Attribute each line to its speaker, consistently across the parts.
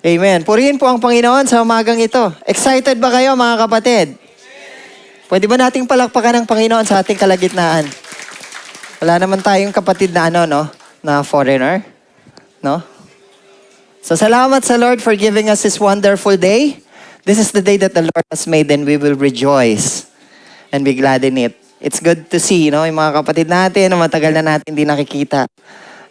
Speaker 1: Amen. Purihin po ang Panginoon sa umagang ito. Excited ba kayo mga kapatid? Pwede ba nating palakpakan ng Panginoon sa ating kalagitnaan? Wala naman tayong kapatid na na foreigner, no? So salamat sa Lord for giving us this wonderful day. This is the day that the Lord has made and we will rejoice and be glad in it. It's good to see, yung mga kapatid natin, matagal na natin hindi nakikita.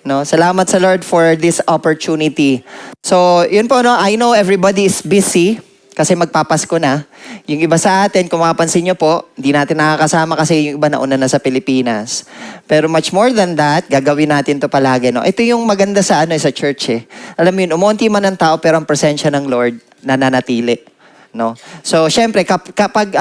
Speaker 1: No, salamat sa Lord for this opportunity. So, yun po, I know everybody is busy kasi magpapasko na. Yung iba sa atin, kung mapapansin nyo po, hindi natin nakakasama kasi yung iba nauna na sa Pilipinas. Pero much more than that, gagawin natin to palagi. No? Ito yung maganda sa sa church eh. Alam mo yun, umunti man ang tao pero ang presensya ng Lord nananatili. No? So, syempre, kapag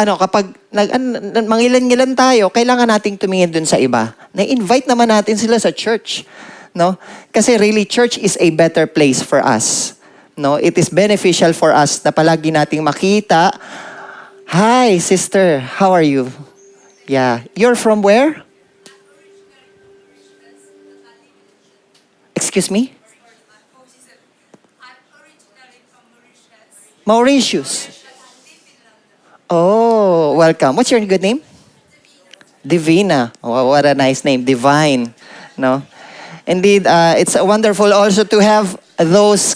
Speaker 1: mangilan-ngilan tayo, kailangan nating tumingin dun sa iba. Na-invite naman natin sila sa church. No? Kasi really, church is a better place for us. No? It is beneficial for us na palagi nating makita, hi, sister, how are you? Yeah. You're from where? Excuse me?
Speaker 2: I'm originally from
Speaker 1: Mauritius. Oh, welcome. What's your good name? Divina. Oh, what a nice name. Divine. No? Indeed, it's wonderful also to have those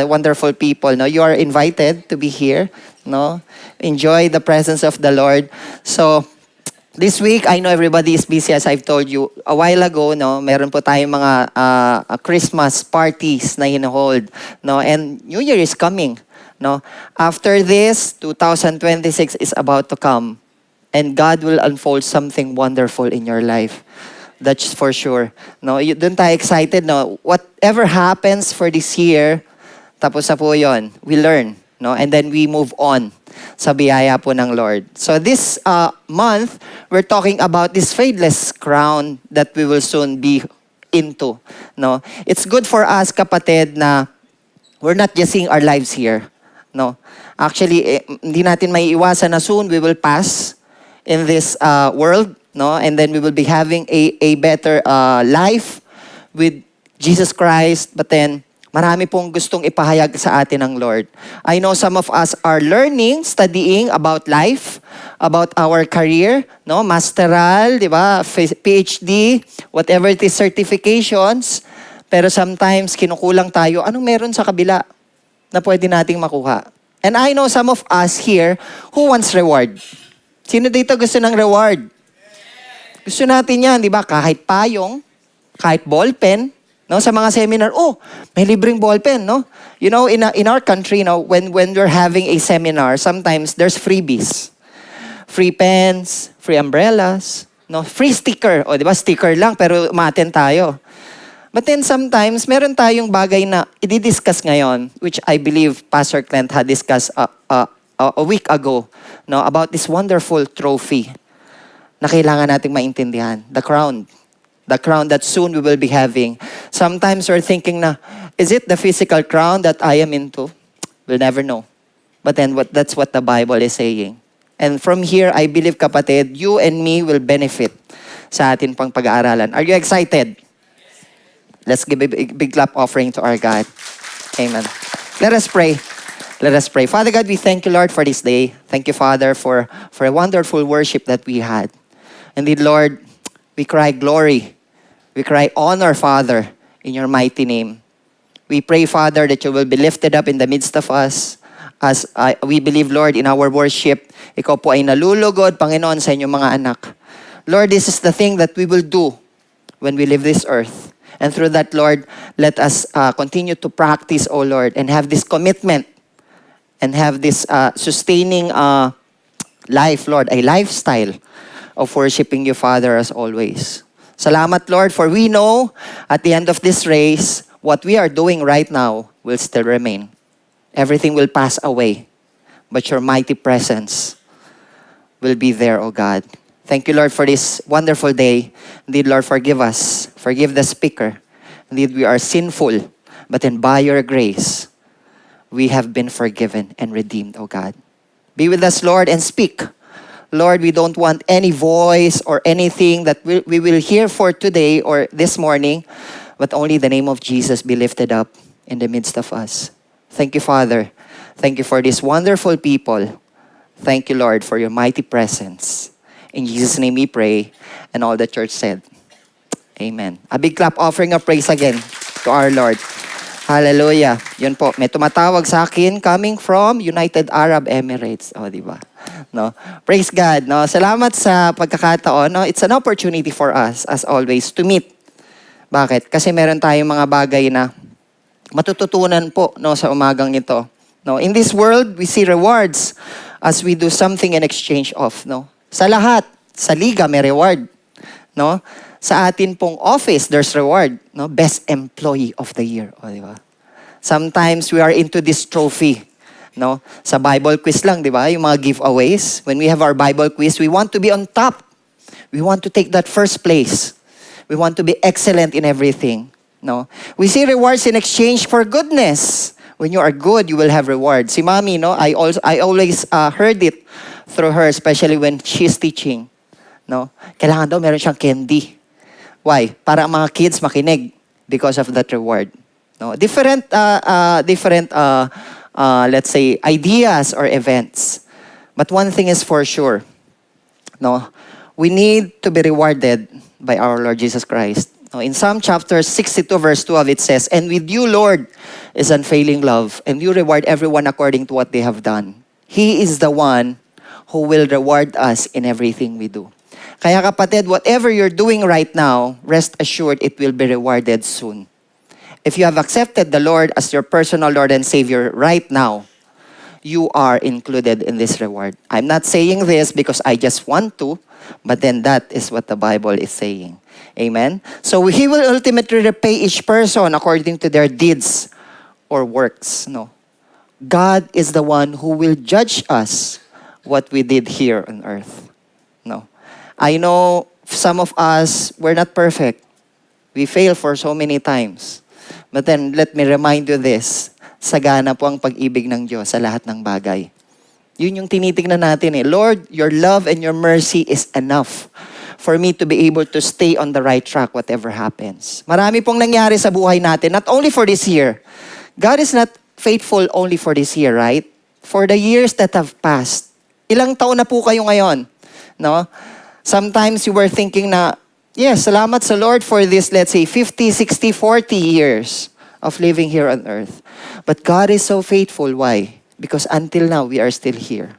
Speaker 1: wonderful people. No, you are invited to be here. No, enjoy the presence of the Lord. So, this week I know everybody is busy, as I've told you a while ago. No, meron po tayong mga Christmas parties na hinahold. No, and New Year is coming. No, after this, 2026 is about to come, and God will unfold something wonderful in your life. That's for sure. No, doon tayo excited, no. Whatever happens for this year, tapos na po 'yon. We learn, no, and then we move on sa biyaya po ng Lord. So this month, we're talking about this fadeless crown that we will soon be into, no. It's good for us, kapatid, na we're not just seeing our lives here, no. Actually, hindi natin maiiwasan na soon we will pass in this world. No, and then we will be having a better life with Jesus Christ. But then, marami pong gustong ipahayag sa atin ng Lord. I know some of us are learning, studying about life, about our career, no, masteral, di ba, PhD, whatever it is, certifications. Pero sometimes, kinukulang tayo, anong meron sa kabila na pwede nating makuha? And I know some of us here who wants reward. Sino dito gusto ng reward? Gusto natin yan, di ba? Kahit payong, kahit ballpen, no? Sa mga seminar, may libreng ballpen, no? You know, in our country, when we're having a seminar, sometimes there's freebies. Free pens, free umbrellas, no? Free sticker. O, di ba? Sticker lang, pero umaten tayo. But then sometimes, meron tayong bagay na i-discuss ngayon, which I believe Pastor Clint had discussed a week ago, no? About this wonderful trophy na kailangan nating maintindihan. The crown. The crown that soon we will be having. Sometimes we're thinking na, is it the physical crown that I am into? We'll never know. But then that's what the Bible is saying. And from here, I believe, kapatid, you and me will benefit sa atin pang pag-aaralan. Are you excited? Let's give a big clap offering to our God. Amen. Let us pray. Let us pray. Father God, we thank you, Lord, for this day. Thank you, Father, for a wonderful worship that we had. Indeed, Lord, we cry glory. We cry honor, Father, in your mighty name. We pray, Father, that you will be lifted up in the midst of us. As we believe, Lord, in our worship, ikaw po ay nalulugod, Panginoon, sa inyong mga anak. Lord, this is the thing that we will do when we leave this earth. And through that, Lord, let us continue to practice, O Lord, and have this commitment and have this sustaining life, Lord, a lifestyle of worshiping you, Father, as always. Salamat, Lord, for we know at the end of this race, what we are doing right now will still remain. Everything will pass away, but your mighty presence will be there, O God. Thank you, Lord, for this wonderful day. Indeed, Lord, forgive us. Forgive the speaker. Indeed, we are sinful, but then by your grace, we have been forgiven and redeemed, O God. Be with us, Lord, and speak. Lord, we don't want any voice or anything that we will hear for today or this morning, but only the name of Jesus be lifted up in the midst of us. Thank you, Father. Thank you for these wonderful people. Thank you, Lord, for your mighty presence. In Jesus' name we pray. And all the church said, Amen. A big clap offering of praise again to our Lord. Hallelujah. Yun po, may tumatawag sa akin coming from United Arab Emirates. O, di ba? No? Praise God. No? Salamat sa pagkakataon. No? It's an opportunity for us, as always, to meet. Bakit? Kasi meron tayong mga bagay na matututunan po no, sa umagang ito. No? In this world, we see rewards as we do something in exchange of. No? Sa lahat, sa liga may reward. No? Sa atin pong office, there's reward. No? Best Employee of the Year. O, di ba? Sometimes we are into this trophy. No? Sa Bible quiz lang, di ba? Yung mga giveaways. When we have our Bible quiz, we want to be on top. We want to take that first place. We want to be excellent in everything. No? We see rewards in exchange for goodness. When you are good, you will have rewards. Si Mami, no? I always heard it through her, especially when she's teaching. No? Kailangan daw meron siyang candy. Why? Para ang mga kids makinig because of that reward. No? Different, let's say, ideas or events. But one thing is for sure. No? We need to be rewarded by our Lord Jesus Christ. No? In Psalm chapter 62, verse 12, it says, And with you, Lord, is unfailing love, and you reward everyone according to what they have done. He is the one who will reward us in everything we do. Kaya kapatid, whatever you're doing right now, rest assured it will be rewarded soon. If you have accepted the Lord as your personal Lord and Savior right now, you are included in this reward. I'm not saying this because I just want to, but then that is what the Bible is saying. Amen? So He will ultimately repay each person according to their deeds or works. No. God is the one who will judge us what we did here on earth. No. I know some of us, we're not perfect. We fail for so many times. But then, let me remind you this. Sagana po ang pag-ibig ng Diyos sa lahat ng bagay. Yun yung tinitingnan natin eh. Lord, your love and your mercy is enough for me to be able to stay on the right track whatever happens. Marami pong nangyari sa buhay natin, not only for this year. God is not faithful only for this year, right? For the years that have passed. Ilang taon na po kayo ngayon? No? Sometimes you were thinking na, yes, salamat sa Lord for this, let's say, 50, 60, 40 years of living here on earth. But God is so faithful. Why? Because until now, we are still here.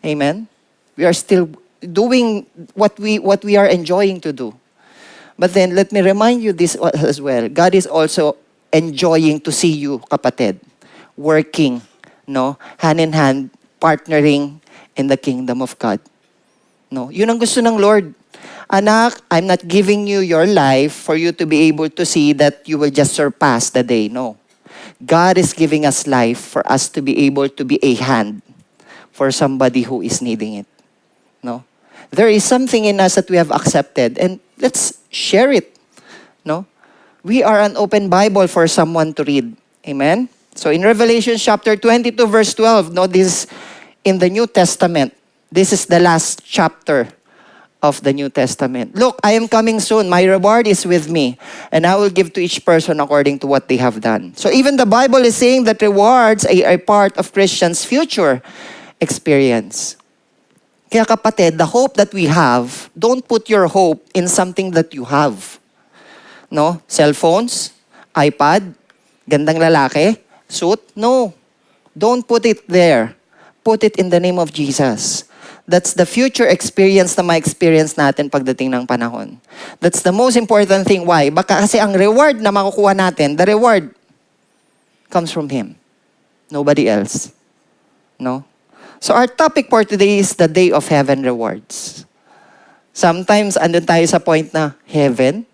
Speaker 1: Amen? We are still doing what we are enjoying to do. But then, let me remind you this as well. God is also enjoying to see you, kapatid, working, no, hand in hand, partnering in the kingdom of God. No, yun ang gusto ng Lord. Anak, I'm not giving you your life for you to be able to see that you will just surpass the day. No. God is giving us life for us to be able to be a hand for somebody who is needing it. No. There is something in us that we have accepted and let's share it. No. We are an open Bible for someone to read. Amen. So in Revelation chapter 22 verse 12, no, this is in the New Testament. This is the last chapter of the New Testament. Look, I am coming soon. My reward is with me. And I will give to each person according to what they have done. So even the Bible is saying that rewards are part of Christians' future experience. Kaya kapatid, the hope that we have, don't put your hope in something that you have. No? Cellphones, iPad, gandang lalaki, suit. No. Don't put it there. Put it in the name of Jesus. That's the future experience na ma-experience natin pagdating ng panahon. That's the most important thing. Why? Baka kasi ang reward na makukuha natin, the reward comes from Him. Nobody else. No? So our topic for today is the day of heaven rewards. Sometimes, andun tayo sa point na, heaven?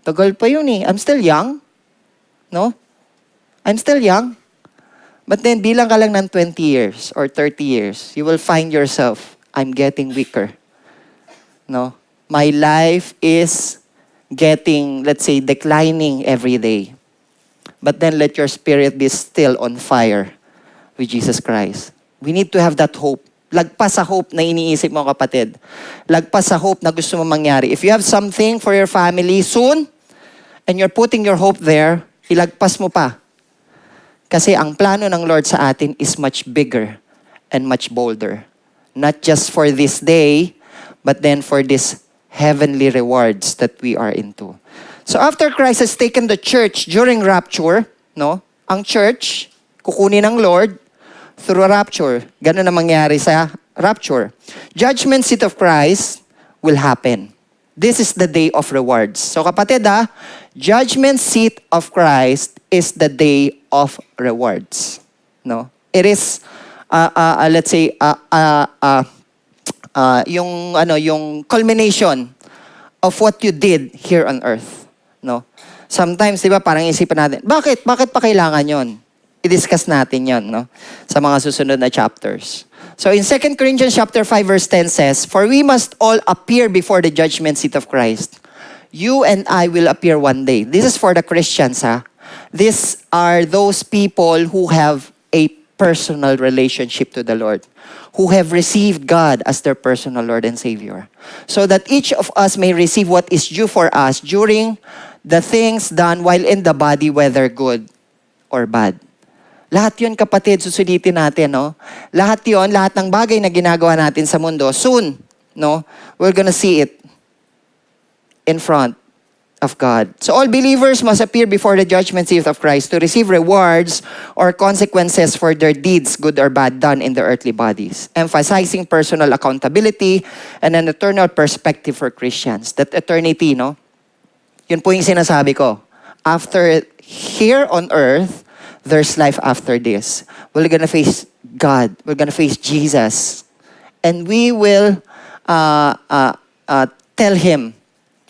Speaker 1: Tagal pa yun eh. I'm still young. No? I'm still young. But then, bilang ka lang ng 20 years or 30 years, you will find yourself, I'm getting weaker. No? My life is getting, let's say, declining every day. But then, let your spirit be still on fire with Jesus Christ. We need to have that hope. Lagpas sa hope na iniisip mo, kapatid. Lagpas sa hope na gusto mo mangyari. If you have something for your family soon, and you're putting your hope there, ilagpas mo pa. Kasi ang plano ng Lord sa atin is much bigger and much bolder. Not just for this day, but then for this heavenly rewards that we are into. So after Christ has taken the church during rapture, no? Ang church, kukunin ng Lord through rapture. Ganun na mangyari sa rapture. Judgment seat of Christ will happen. This is the day of rewards. So kapatid judgment seat of Christ is the day of rewards. No? It is let's say yung culmination of what you did here on earth. No? Sometimes, di ba, parang isipan natin, bakit pa kailangan yon? I-discuss natin yon, no? Sa mga susunod na chapters. So in 2 Corinthians chapter 5 verse 10 says, "For we must all appear before the judgment seat of Christ. You and I will appear one day." This is for the Christians, These are those people who have a personal relationship to the Lord, who have received God as their personal Lord and Savior. So that each of us may receive what is due for us during the things done while in the body, whether good or bad. Lahat yun, kapatid, susulitin natin, no? Lahat yun, lahat ng bagay na ginagawa natin sa mundo, soon, no? We're gonna see it in front of God. So all believers must appear before the judgment seat of Christ to receive rewards or consequences for their deeds, good or bad, done in their earthly bodies, emphasizing personal accountability and an eternal perspective for Christians. That eternity, no? Yun po yung sinasabi ko. After here on earth, there's life after this. We're gonna face God. We're gonna face Jesus. And we will tell Him,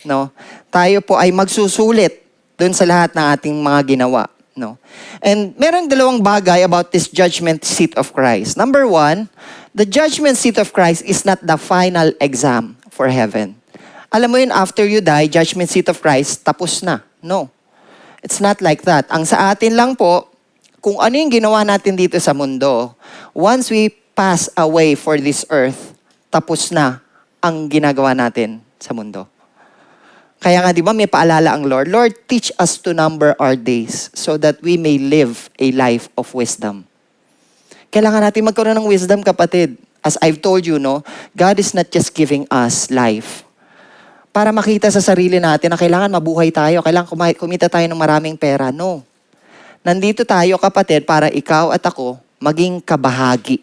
Speaker 1: no? Tayo po ay magsusulit dun sa lahat ng ating mga ginawa, no? And meron dalawang bagay about this judgment seat of Christ. Number one, the judgment seat of Christ is not the final exam for heaven. Alam mo yun, after you die, judgment seat of Christ, tapos na. No. It's not like that. Ang sa atin lang po, kung ano yung ginawa natin dito sa mundo, once we pass away for this earth, tapos na ang ginagawa natin sa mundo. Kaya nga, di ba, may paalala ang Lord, Lord, teach us to number our days so that we may live a life of wisdom. Kailangan natin magkaroon ng wisdom, kapatid. As I've told you, no, God is not just giving us life para makita sa sarili natin na kailangan mabuhay tayo, kailangan kumita tayo ng maraming pera. No. Nandito tayo, kapatid, para ikaw at ako maging kabahagi,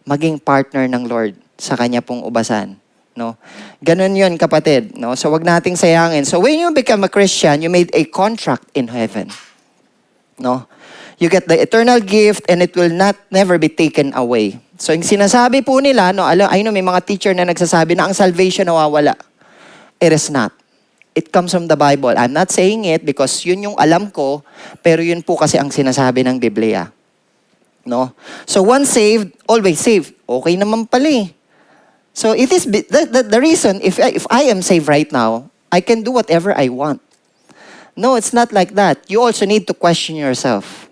Speaker 1: maging partner ng Lord sa Kanya pong ubasan. No? Ganun yun, kapatid. No? So wag nating sayangin. So when you become a Christian, you made a contract in heaven. No? You get the eternal gift and it will never be taken away. So yung sinasabi po nila, no, I know may mga teacher na nagsasabi na ang salvation nawawala. It is not. It comes from the Bible. I'm not saying it because yun yung alam ko, pero yun po kasi ang sinasabi ng Biblia. No? So once saved, always saved. Okay naman pala eh. So it is the reason, if I am saved right now, I can do whatever I want. No, it's not like that. You also need to question yourself.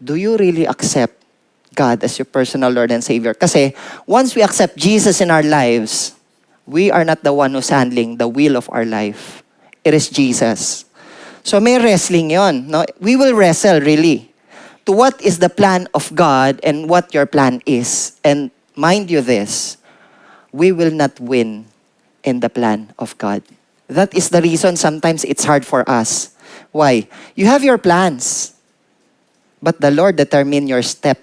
Speaker 1: Do you really accept God as your personal Lord and Savior? Kasi once we accept Jesus in our lives, we are not the one who's handling the will of our life. It is Jesus. So may wrestling yon, no? We will wrestle really to what is the plan of God and what your plan is. And mind you this, we will not win in the plan of God. That is the reason sometimes it's hard for us. Why? You have your plans, but the Lord determine your step.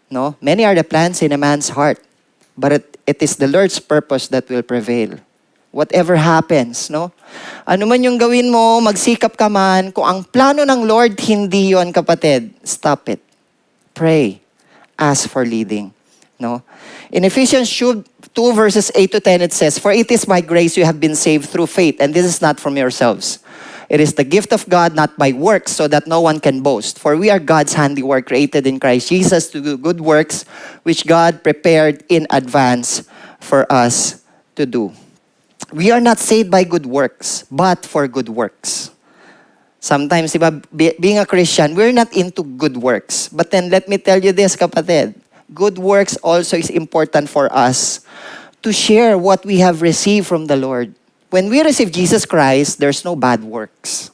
Speaker 1: No? Many are the plans in a man's heart, but it is the Lord's purpose that will prevail. Whatever happens, no? Ano man yung gawin mo, magsikap ka man, kung ang plano ng Lord, hindi yon, kapatid. Stop it. Pray. Ask for leading. No? In Ephesians 2 verses 8 to 10, it says, "For it is by grace you have been saved through faith, and this is not from yourselves. It is the gift of God, not by works, so that no one can boast. For we are God's handiwork, created in Christ Jesus to do good works, which God prepared in advance for us to do." We are not saved by good works, but for good works. Sometimes, diba, being a Christian, we're not into good works. But then let me tell you this, kapatid. Good works also is important for us to share what we have received from the Lord. When we receive Jesus Christ, there's no bad works.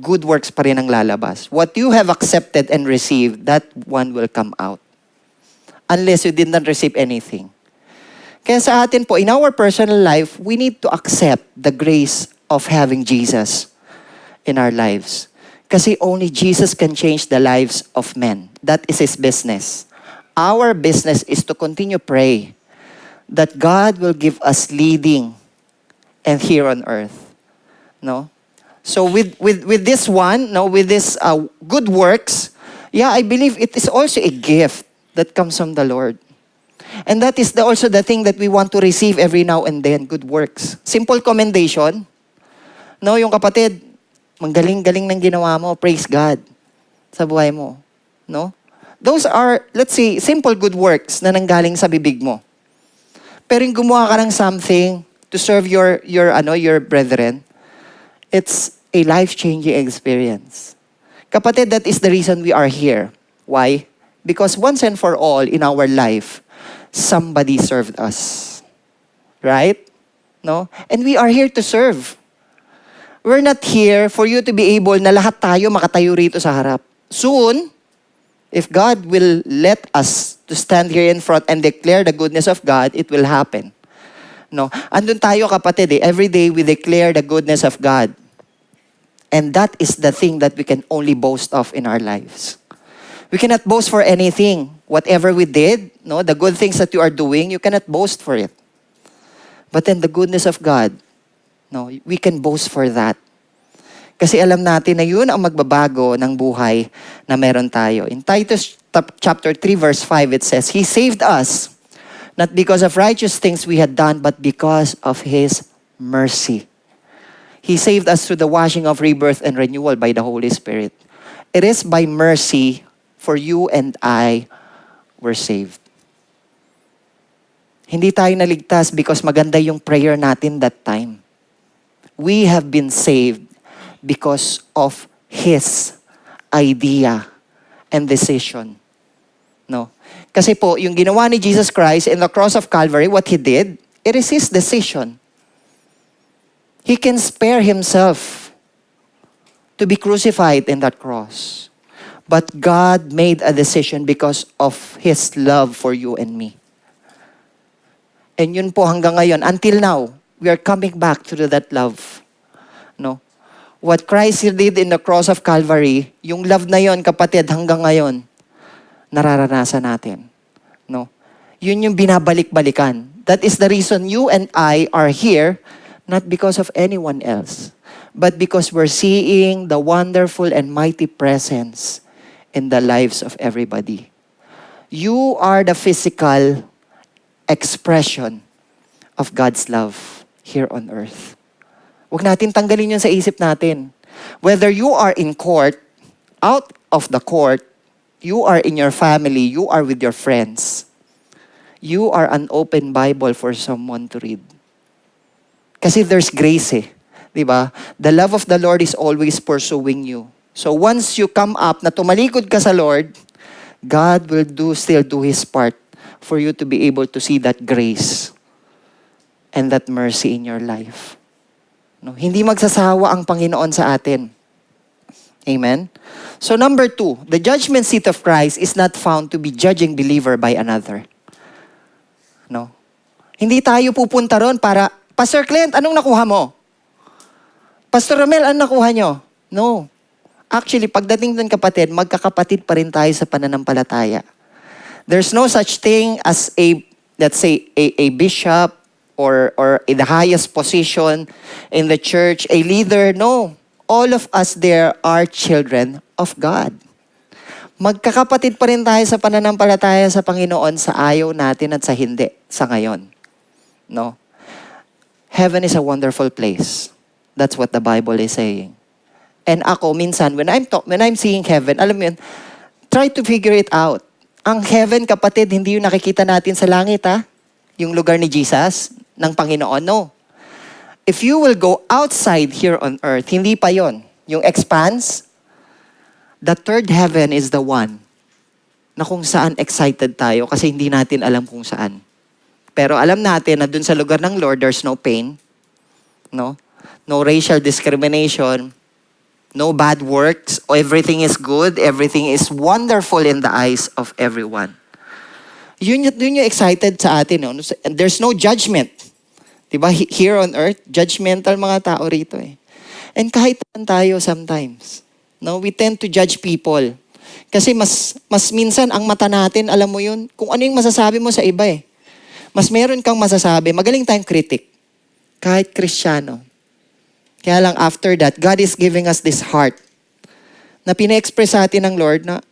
Speaker 1: good works pa rin ang lalabas. What you have accepted and received, that one will come out. Unless you did not receive anything. Kaya sa atin po, in our personal life, we need to accept the grace of having Jesus in our lives. Kasi only Jesus can change the lives of men. That is His business. Our business is to continue pray that God will give us leading and here on earth. No? So with this one, no, with this good works, yeah, I believe it is also a gift that comes from the Lord. And that is also the thing that we want to receive every now and then, good works. Simple commendation. No, yung kapatid, manggaling-galing ng ginawa mo, praise God sa buhay mo. No? Those are, let's say, simple good works na nanggaling sa bibig mo. Pero yung gumawa ka ng something to serve your brethren, it's a life-changing experience. Kapatid, that is the reason we are here. Why? Because once and for all in our life, somebody served us. Right? No? And we are here to serve. We're not here for you to be able na lahat tayo makatayo rito sa harap. Soon, if God will let us to stand here in front and declare the goodness of God, it will happen. No? Andun tayo kapatid every day we declare the goodness of God. And that is the thing that we can only boast of in our lives. We cannot boast for anything. Whatever we did, no, the good things that you are doing, you cannot boast for it. But then the goodness of God, no, we can boast for that. Kasi alam natin na yun ang magbabago ng buhay na meron tayo. In Titus chapter 3 verse 5, it says, He saved us, not because of righteous things we had done, but because of His mercy. He saved us through the washing of rebirth and renewal by the Holy Spirit. It is by mercy for you and I were saved. Hindi tayo naligtas because maganda yung prayer natin that time. We have been saved because of His idea and decision. No? Kasi po, yung ginawa ni Jesus Christ in the cross of Calvary, what He did, it is His decision. He can spare Himself to be crucified in that cross. But God made a decision because of His love for you and me. And yun po hanggang ngayon, until now, we are coming back to that love. No? What Christ did in the cross of Calvary, yung love na yon, kapatid, hanggang ngayon, nararanasan natin. No? Yun yung binabalik-balikan. That is the reason you and I are here, not because of anyone else, but because we're seeing the wonderful and mighty presence in the lives of everybody. You are the physical expression of God's love here on earth. Huwag natin tanggalin yun sa isip natin. Whether you are in court, out of the court, you are in your family, you are with your friends, you are an open Bible for someone to read. Kasi there's grace di ba? The love of the Lord is always pursuing you. So once you come up na tumalikod ka sa Lord, God will still do His part for you to be able to see that grace and that mercy in your life. No? Hindi magsasawa ang Panginoon sa atin. Amen? So number 2, the judgment seat of Christ is not found to be judging believer by another. No? Hindi tayo pupunta ron para, Pastor Clint, anong nakuha mo? Pastor Romel, anong nakuha nyo? No. Actually, pagdating dun kapatid, magkakapatid pa rin tayo sa pananampalataya. There's no such thing as let's say, a bishop or in the highest position in the church, a leader. No. All of us there are children of God. Magkakapatid pa rin tayo sa pananampalataya sa Panginoon sa ayaw natin at sa hindi, sa ngayon. No. Heaven is a wonderful place. That's what the Bible is saying. And ako, minsan, when I'm seeing heaven, alam mo yun, try to figure it out. Ang heaven, kapatid, hindi yung nakikita natin sa langit, yung lugar ni Jesus, ng Panginoon, no. If you will go outside here on earth, hindi pa yon. Yung expanse, the third heaven is the one na kung saan excited tayo kasi hindi natin alam kung saan. Pero alam natin na dun sa lugar ng Lord, there's no pain, no? No racial discrimination, No bad works. Everything is good. Everything is wonderful in the eyes of everyone. Yun yung excited sa atin. No? There's no judgment. Diba? Here on earth, judgmental mga tao rito eh. And kahit tayo sometimes, no, we tend to judge people. Kasi mas minsan ang mata natin, alam mo yun, kung ano yung masasabi mo sa iba eh. Mas meron kang masasabi, magaling tayong critic. Kahit Kristiyano. Kaya lang after that, God is giving us this heart na pina-express sa atin ng Lord na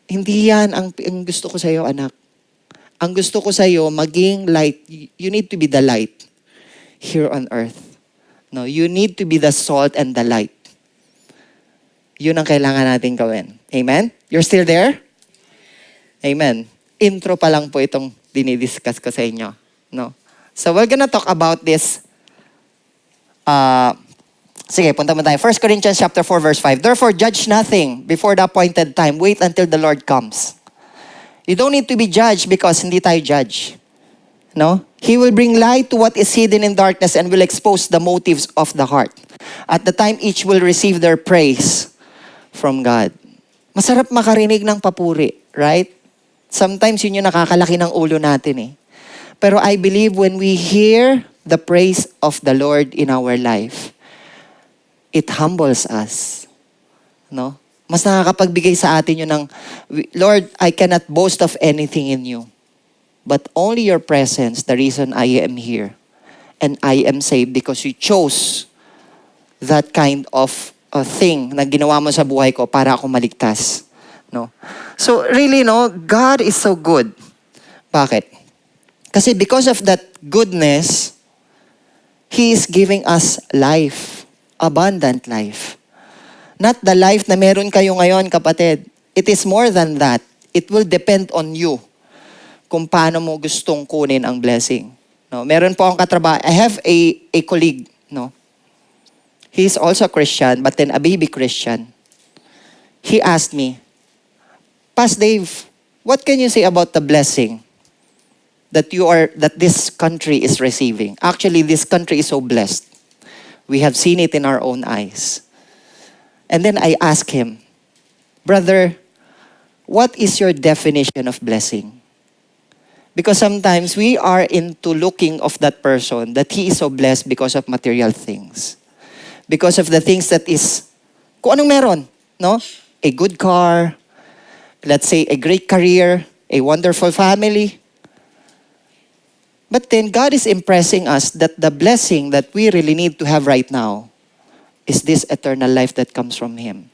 Speaker 1: hindi yan ang gusto ko sa iyo, anak. Ang gusto ko sa iyo, maging light. You need to be the light here on earth. No, you need to be the salt and the light. Yun ang kailangan natin gawin. Amen? You're still there? Amen. Intro pa lang po itong dinidiscuss ko sa inyo. No? So we're gonna talk about this. Sige, punta mo tayo. 1 Corinthians chapter 4, verse 5. Therefore, judge nothing before the appointed time. Wait until the Lord comes. You don't need to be judged because hindi tayo judge. No? He will bring light to what is hidden in darkness and will expose the motives of the heart. At the time, each will receive their praise from God. Masarap makarinig ng papuri, right? Sometimes yun yung nakakalaki ng ulo natin eh. Pero I believe when we hear the praise of the Lord in our life, it humbles us. No? Mas nakakapagbigay sa atin yun ng, Lord, I cannot boast of anything in you. But only your presence, the reason I am here. And I am saved because you chose that kind of thing na ginawa mo sa buhay ko para ako maligtas. No? So really, no, God is so good. Bakit? Kasi because of that goodness, He is giving us life. Abundant life. Not the life na meron kayo ngayon, kapatid. It is more than that. It will depend on you kung paano mo gustong kunin ang blessing. No, meron po akong katrabaho. I have a colleague, no. He is also a Christian, but then a baby Christian. He asked me, Pastor Dave, what can you say about the blessing that this country is receiving? Actually, this country is so blessed. We have seen it in our own eyes. And then I asked him, brother, what is your definition of blessing? Because sometimes we are into looking of that person that he is so blessed because of material things. Because of the things that is, kung anong meron, no? A good car, let's say a great career, a wonderful family. But then God is impressing us that the blessing that we really need to have right now is this eternal life that comes from Him.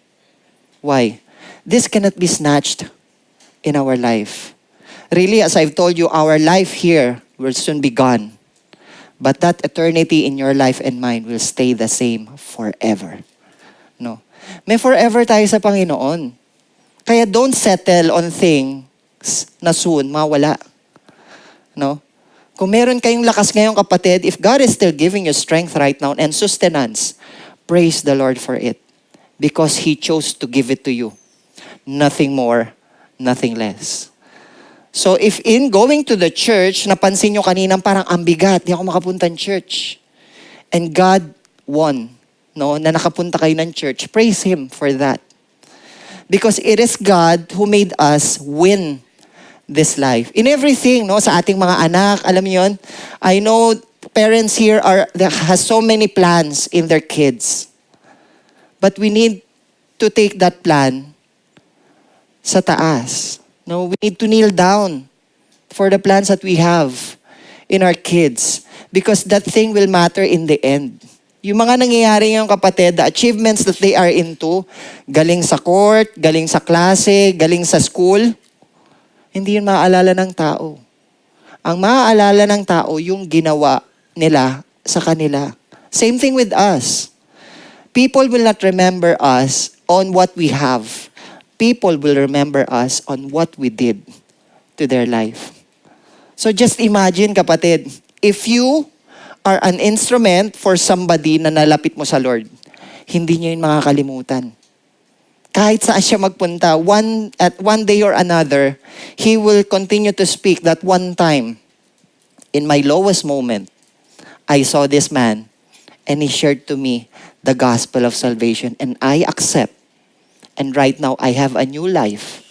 Speaker 1: Why? This cannot be snatched in our life. Really, as I've told you, our life here will soon be gone. But that eternity in your life and mine will stay the same forever. No? May forever tayo sa Panginoon. Kaya don't settle on things na soon mawala. No? Kung meron kayong lakas ngayon, kapatid, if God is still giving you strength right now and sustenance, praise the Lord for it. Because He chose to give it to you. Nothing more, nothing less. So if in going to the church, napansin nyo kaninang parang ambigat, di ako makapunta ng church. And God won, no, na nakapunta kayo ng church, praise Him for that. Because it is God who made us win this life. In everything, no, sa ating mga anak, alam niyo yun, I know parents here has so many plans in their kids. But we need to take that plan sa taas. No, we need to kneel down for the plans that we have in our kids. Because that thing will matter in the end. Yung mga nangyayari ngayon, kapatid, the achievements that they are into, galing sa court, galing sa klase, galing sa school, hindi yun maaalala ng tao. Ang maaalala ng tao, yung ginawa nila sa kanila. Same thing with us. People will not remember us on what we have. People will remember us on what we did to their life. So just imagine, kapatid, if you are an instrument for somebody na nalapit mo sa Lord, hindi niyo yun makakalimutan. Kahit saan siya magpunta, at one day or another, He will continue to speak that one time, in my lowest moment, I saw this man, and he shared to me the gospel of salvation and I accept, and right now I have a new life,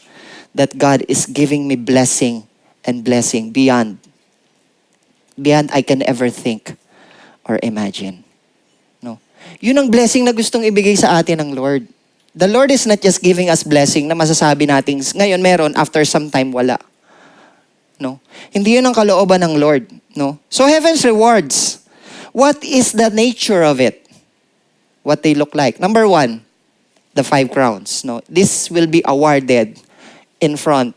Speaker 1: that God is giving me blessing and blessing beyond I can ever think or imagine. No. Yun ang blessing na gustong ibigay sa atin ng Lord. The Lord is not just giving us blessing na masasabi natin, ngayon meron, after some time wala. No. Hindi yun ang kalooban ng Lord. No. So heaven's rewards, what is the nature of it? What they look like? Number 1, the 5 crowns. No. This will be awarded in front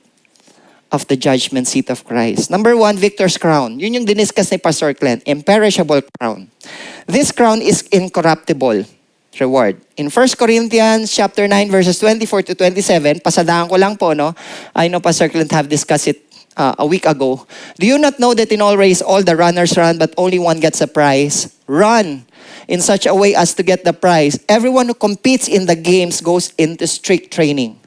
Speaker 1: of the judgment seat of Christ. Number 1, victor's crown. Yun yung diniscuss ni Pastor Glenn. Imperishable crown. This crown is incorruptible reward. In 1 Corinthians chapter 9 verses 24 to 27, pasadaan ko lang po, no? I know Pastor Glenn have discussed it a week ago. Do you not know that in all race all the runners run but only one gets a prize? Run in such a way as to get the prize. Everyone who competes in the games goes into strict training.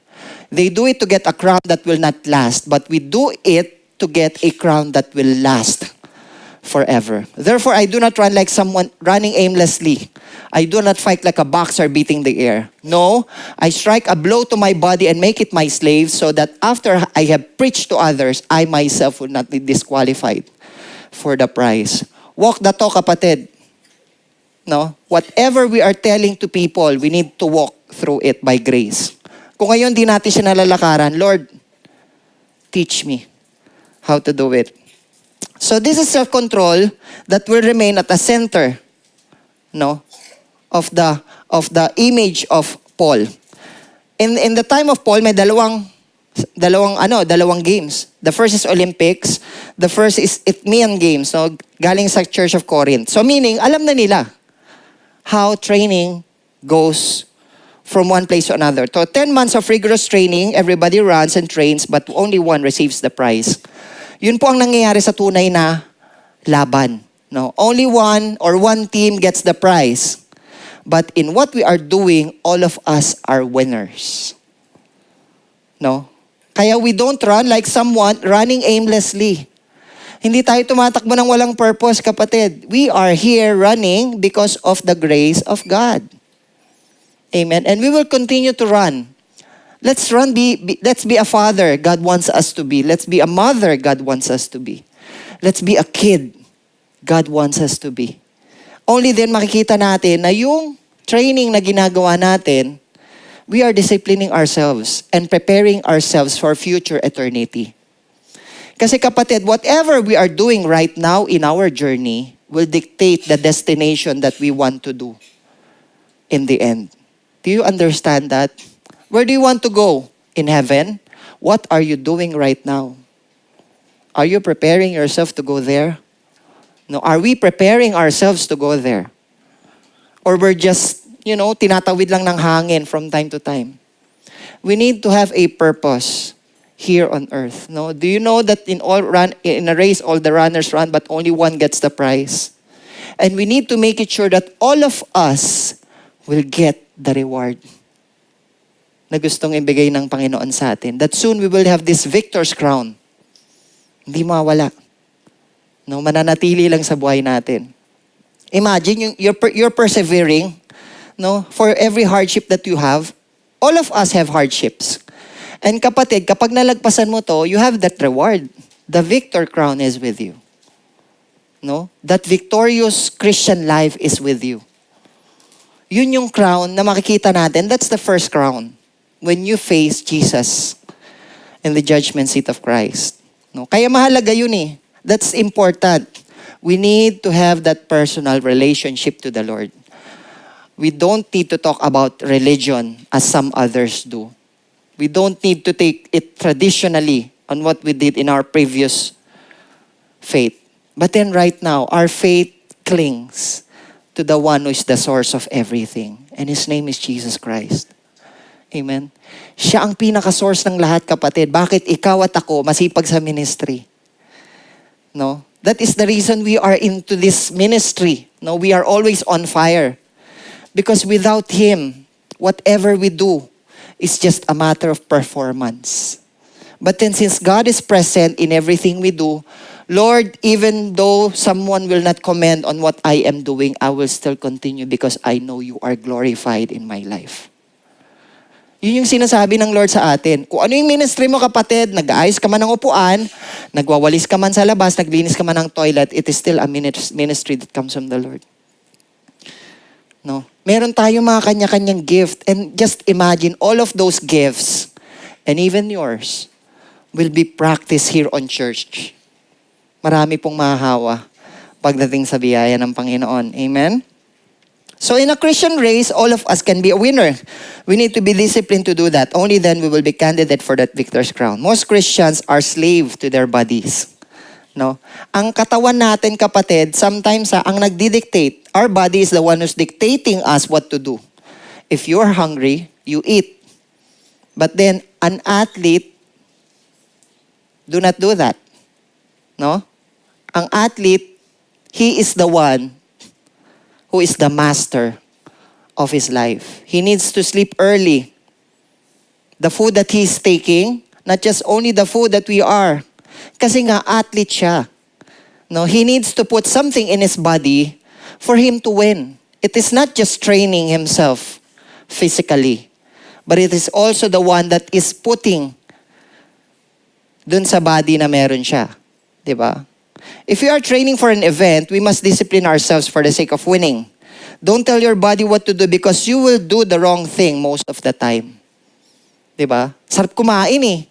Speaker 1: They do it to get a crown that will not last, but we do it to get a crown that will last forever. Therefore, I do not run like someone running aimlessly. I do not fight like a boxer beating the air. No, I strike a blow to my body and make it my slave so that after I have preached to others, I myself will not be disqualified for the prize. Walk the talk, kapatid. No? Whatever we are telling to people, we need to walk through it by grace. Kung ngayon di natin siya nalalakaran, Lord, teach me how to do it. So this is self-control that will remain at the center, no, of the image of Paul. In the time of Paul, may dalawang games. The first is Olympics. The first is Isthmian Games, no, galing sa Church of Corinth. So meaning, alam na nila how training goes from one place to another. So 10 months of rigorous training, everybody runs and trains, but only one receives the prize. Yun po ang nangyayari sa tunay na laban. No? Only one team gets the prize. But in what we are doing, all of us are winners. No? Kaya we don't run like someone running aimlessly. Hindi tayo tumatakbo ng walang purpose, kapatid. We are here running because of the grace of God. Amen. And we will continue to run. Let's run. Let's be a father God wants us to be. Let's be a mother God wants us to be. Let's be a kid God wants us to be. Only then makikita natin na yung training na ginagawa natin, we are disciplining ourselves and preparing ourselves for future eternity. Kasi kapatid, whatever we are doing right now in our journey will dictate the destination that we want to do in the end. Do you understand that? Where do you want to go? In heaven? What are you doing right now? Are you preparing yourself to go there? No, are we preparing ourselves to go there? Or we're just, tinatawid lang ng hangin from time to time? We need to have a purpose here on earth. No? Do you know that in a race, all the runners run, but only one gets the prize? And we need to make it sure that all of us will get the reward na gustong ibigay ng Panginoon sa atin. That soon we will have this victor's crown. Hindi mawala. No, mananatili lang sa buhay natin. Imagine, you're persevering, no, for every hardship that you have. All of us have hardships. And kapatid, kapag nalagpasan mo to, you have that reward. The victor crown is with you. No? That victorious Christian life is with you. Yun yung crown na makikita natin. That's the first crown. When you face Jesus in the judgment seat of Christ. No? Kaya mahalaga yun eh. That's important. We need to have that personal relationship to the Lord. We don't need to talk about religion as some others do. We don't need to take it traditionally on what we did in our previous faith. But then right now, our faith clings to the one who is the source of everything. And His name is Jesus Christ. Amen? Siya ang pinaka-source ng lahat, kapatid. Bakit ikaw at ako masipag sa ministry? No? That is the reason we are into this ministry. No? We are always on fire. Because without Him, whatever we do is just a matter of performance. But then since God is present in everything we do, Lord, even though someone will not comment on what I am doing, I will still continue because I know you are glorified in my life. Yun yung sinasabi ng Lord sa atin. Kung ano yung ministry mo, kapatid, nag-aayos ka man ng upuan, nagwawalis ka man sa labas, naglinis ka man ng toilet, it is still a ministry that comes from the Lord. No? Meron tayong mga kanya-kanyang gift. And just imagine, all of those gifts, and even yours, will be practiced here on church. Marami pong mahahawa pagdating sa biyaya ng Panginoon. Amen? So in a Christian race, all of us can be a winner. We need to be disciplined to do that. Only then we will be candidate for that victor's crown. Most Christians are slave to their bodies. No? Ang katawan natin, kapatid, sometimes ang nagdidictate, our body is the one who's dictating us what to do. If you're hungry, you eat. But then, an athlete, do not do that. No? Ang athlete, he is the one who is the master of his life. He needs to sleep early. The food that he's taking, not just only the food that we are. Kasi nga, athlete siya. No, he needs to put something in his body for him to win. It is not just training himself physically, but it is also the one that is putting dun sa body na meron siya. Diba? If we are training for an event, we must discipline ourselves for the sake of winning. Don't tell your body what to do because you will do the wrong thing most of the time. Diba? Sarap kumain eh.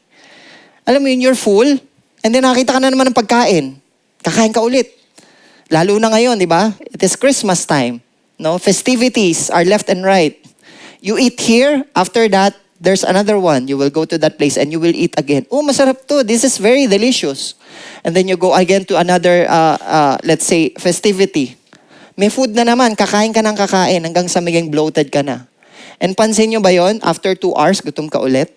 Speaker 1: Alam mo yun, you're full, and then nakita ka na naman ng pagkain. Kakain ka ulit. Lalo na ngayon, diba? It is Christmas time. No? Festivities are left and right. You eat here, after that, there's another one. You will go to that place and you will eat again. Oh, masarap to. This is very delicious. And then you go again to another, let's say, festivity. May food na naman. Kakain ka ng kakain hanggang sa maging bloated ka na. And pansin nyo ba yon? After 2 hours, gutom ka ulit?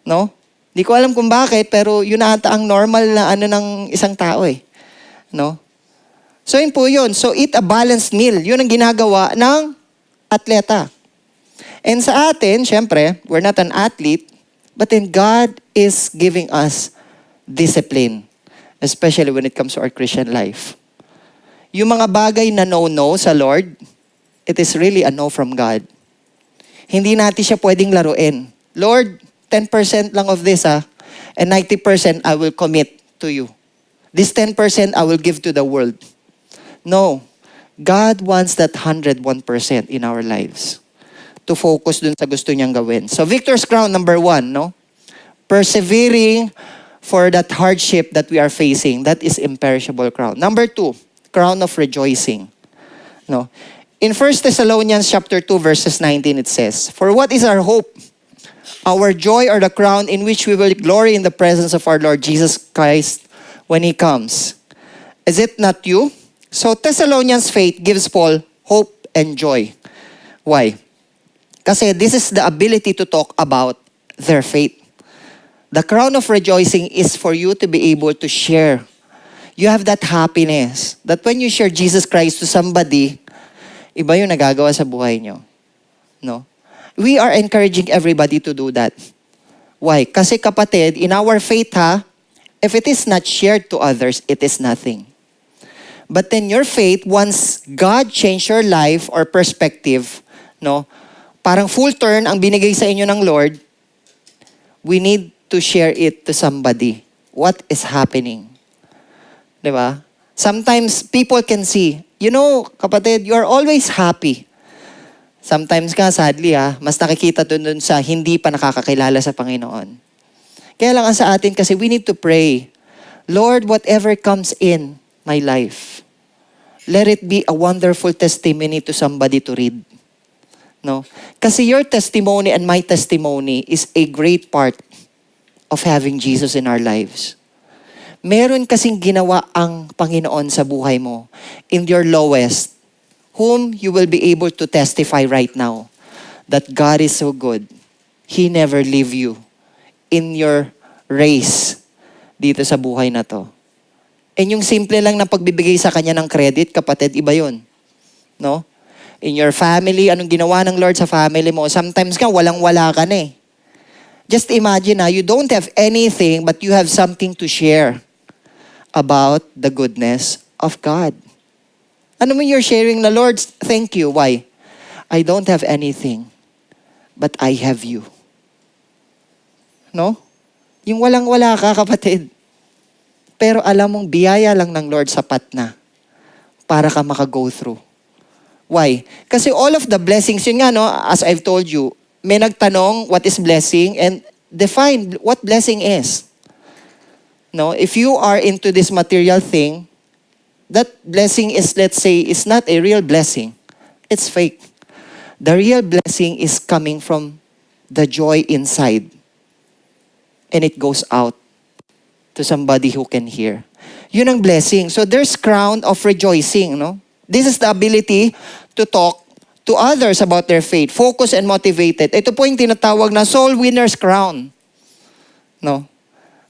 Speaker 1: No? Di ko alam kung bakit, pero yun ata ang normal na ano ng isang tao eh. No? So yun po yun. So eat a balanced meal. Yun ang ginagawa ng atleta. And sa atin, syempre, we're not an athlete, but then God is giving us discipline, especially when it comes to our Christian life. Yung mga bagay na no-no sa Lord, it is really a no from God. Hindi natin siya pwedeng laruin. Lord, 10% lang of this and 90% I will commit to you. This 10% I will give to the world. No. God wants that 101% in our lives to focus dun sa gusto niyang gawin. So victor's crown, number 1, no? Persevering for that hardship that we are facing. That is imperishable crown. Number 2, crown of rejoicing. No? In 1 Thessalonians chapter 2, verses 19, it says, "For what is our hope? Our joy or the crown in which we will glory in the presence of our Lord Jesus Christ when He comes. Is it not you?" So Thessalonians' faith gives Paul hope and joy. Why? Kasi this is the ability to talk about their faith. The crown of rejoicing is for you to be able to share. You have that happiness that when you share Jesus Christ to somebody, iba yung nagagawa sa buhay nyo. No? We are encouraging everybody to do that. Why? Kasi kapatid, in our faith if it is not shared to others, it is nothing. But then your faith, once God changed your life or perspective, no, parang full turn ang binigay sa inyo ng Lord, we need to share it to somebody. What is happening? Diba? Sometimes people can see, you know, kapatid, you are always happy. Sometimes ka, sadly mas nakikita dun sa hindi pa nakakakilala sa Panginoon. Kaya lang ang sa atin kasi we need to pray, Lord, whatever comes in my life, let it be a wonderful testimony to somebody to read. No? Kasi your testimony and my testimony is a great part of having Jesus in our lives. Meron kasing ginawa ang Panginoon sa buhay mo in your lowest, whom you will be able to testify right now that God is so good. He never leave you in your race dito sa buhay na to. And yung simple lang na pagbibigay sa Kanya ng credit, kapatid, iba yun. No? In your family, anong ginawa ng Lord sa family mo? Sometimes ka, walang-wala ka na eh. Just imagine you don't have anything but you have something to share about the goodness of God. Ano mo you're sharing na, Lord, thank you. Why? I don't have anything, but I have you. No? Yung walang-wala ka, kapatid. Pero alam mong biyaya lang ng Lord sapat na para ka maka-go through. Why? Kasi all of the blessings, yun nga, no, as I've told you, may nagtanong what is blessing and define what blessing is. No, if you are into this material thing, that blessing is, let's say, is not a real blessing. It's fake. The real blessing is coming from the joy inside. And it goes out to somebody who can hear. Yun ang blessing. So there's crown of rejoicing, no? This is the ability to talk to others about their faith, focus and motivated. Ito po yung tinatawag na soul winner's crown. No?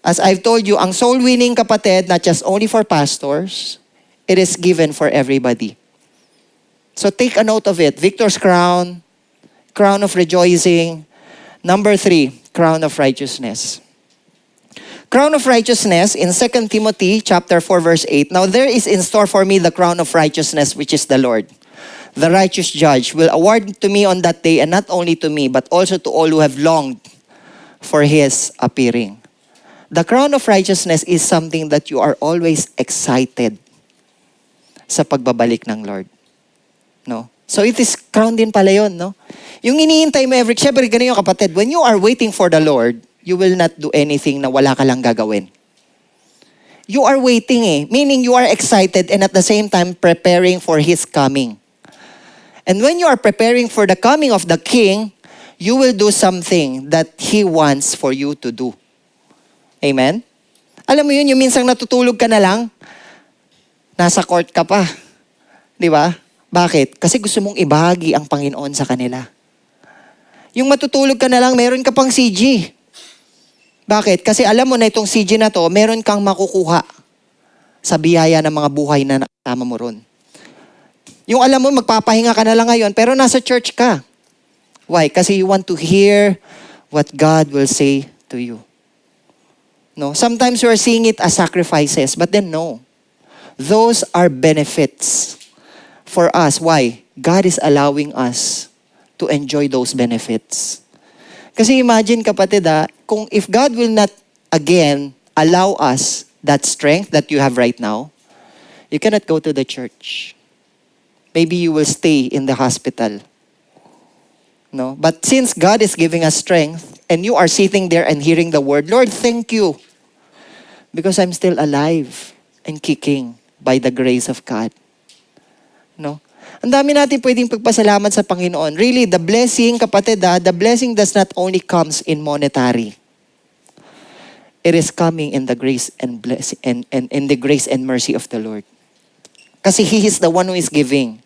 Speaker 1: As I've told you, ang soul winning, kapatid, not just only for pastors, it is given for everybody. So take a note of it. Victor's crown, crown of rejoicing. Number 3, crown of righteousness. Crown of righteousness in 2 Timothy chapter 4 verse 8. Now there is in store for me the crown of righteousness, which is the Lord. The righteous judge will award to me on that day, and not only to me, but also to all who have longed for his appearing. The crown of righteousness is something that you are always excited sa pagbabalik ng Lord. No? So it is crown din pala yun, no? Yung iniintay mo syempre ganun yung kapatid, when you are waiting for the Lord, you will not do anything na wala ka lang gagawin. You are waiting meaning you are excited and at the same time preparing for His coming. And when you are preparing for the coming of the King, you will do something that He wants for you to do. Amen? Alam mo yun, yung minsang natutulog ka na lang, nasa court ka pa. Di ba? Bakit? Kasi gusto mong ibahagi ang Panginoon sa kanila. Yung matutulog ka na lang, meron ka pang CG. Bakit? Kasi alam mo na itong CG na to, meron kang makukuha sa biyaya ng mga buhay na nakasama mo ron. Yung alam mo, magpapahinga ka na lang ngayon, pero nasa church ka. Why? Kasi you want to hear what God will say to you. No? Sometimes you are seeing it as sacrifices, but then no. Those are benefits for us. Why? God is allowing us to enjoy those benefits. Kasi imagine, kapatid, kung if God will not again allow us that strength that you have right now, you cannot go to the church. Maybe you will stay in the hospital. No? But since God is giving us strength and you are sitting there and hearing the word, Lord, thank you because I'm still alive and kicking by the grace of God. No? Ang dami natin pwedeng pagpasalamat sa Panginoon. Really, the blessing, kapatid, the blessing does not only comes in monetary. It is coming in the grace and blessing and in the grace and mercy of the Lord. Kasi He is the one who is giving.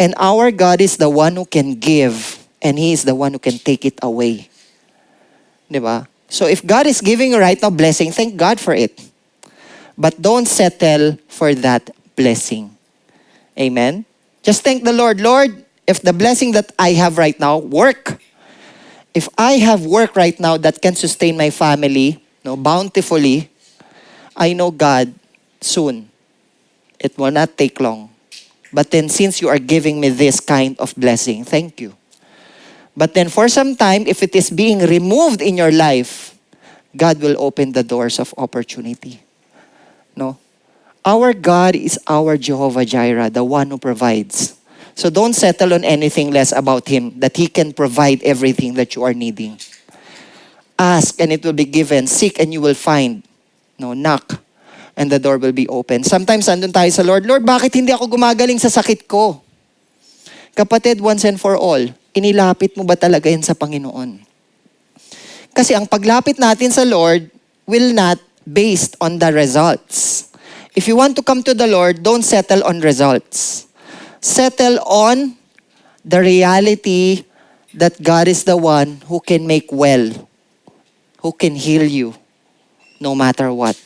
Speaker 1: And our God is the one who can give, and He is the one who can take it away. Diba? So if God is giving right now blessing, thank God for it. But don't settle for that blessing. Amen? Just thank the Lord. Lord, if the blessing that I have right now work, if I have work right now that can sustain my family, bountifully, I know God soon. It will not take long. But then since you are giving me this kind of blessing, thank you. But then for some time, if it is being removed in your life, God will open the doors of opportunity. No? Our God is our Jehovah Jireh, the one who provides. So don't settle on anything less about Him, that He can provide everything that you are needing. Ask and it will be given. Seek and you will find. No, knock and the door will be open. Sometimes andun tayo sa Lord, Lord, bakit hindi ako gumagaling sa sakit ko? Kapatid, once and for all, inilapit mo ba talaga yan sa Panginoon? Kasi ang paglapit natin sa Lord will not based on the results. If you want to come to the Lord, don't settle on results. Settle on the reality that God is the one who can make well, who can heal you, no matter what.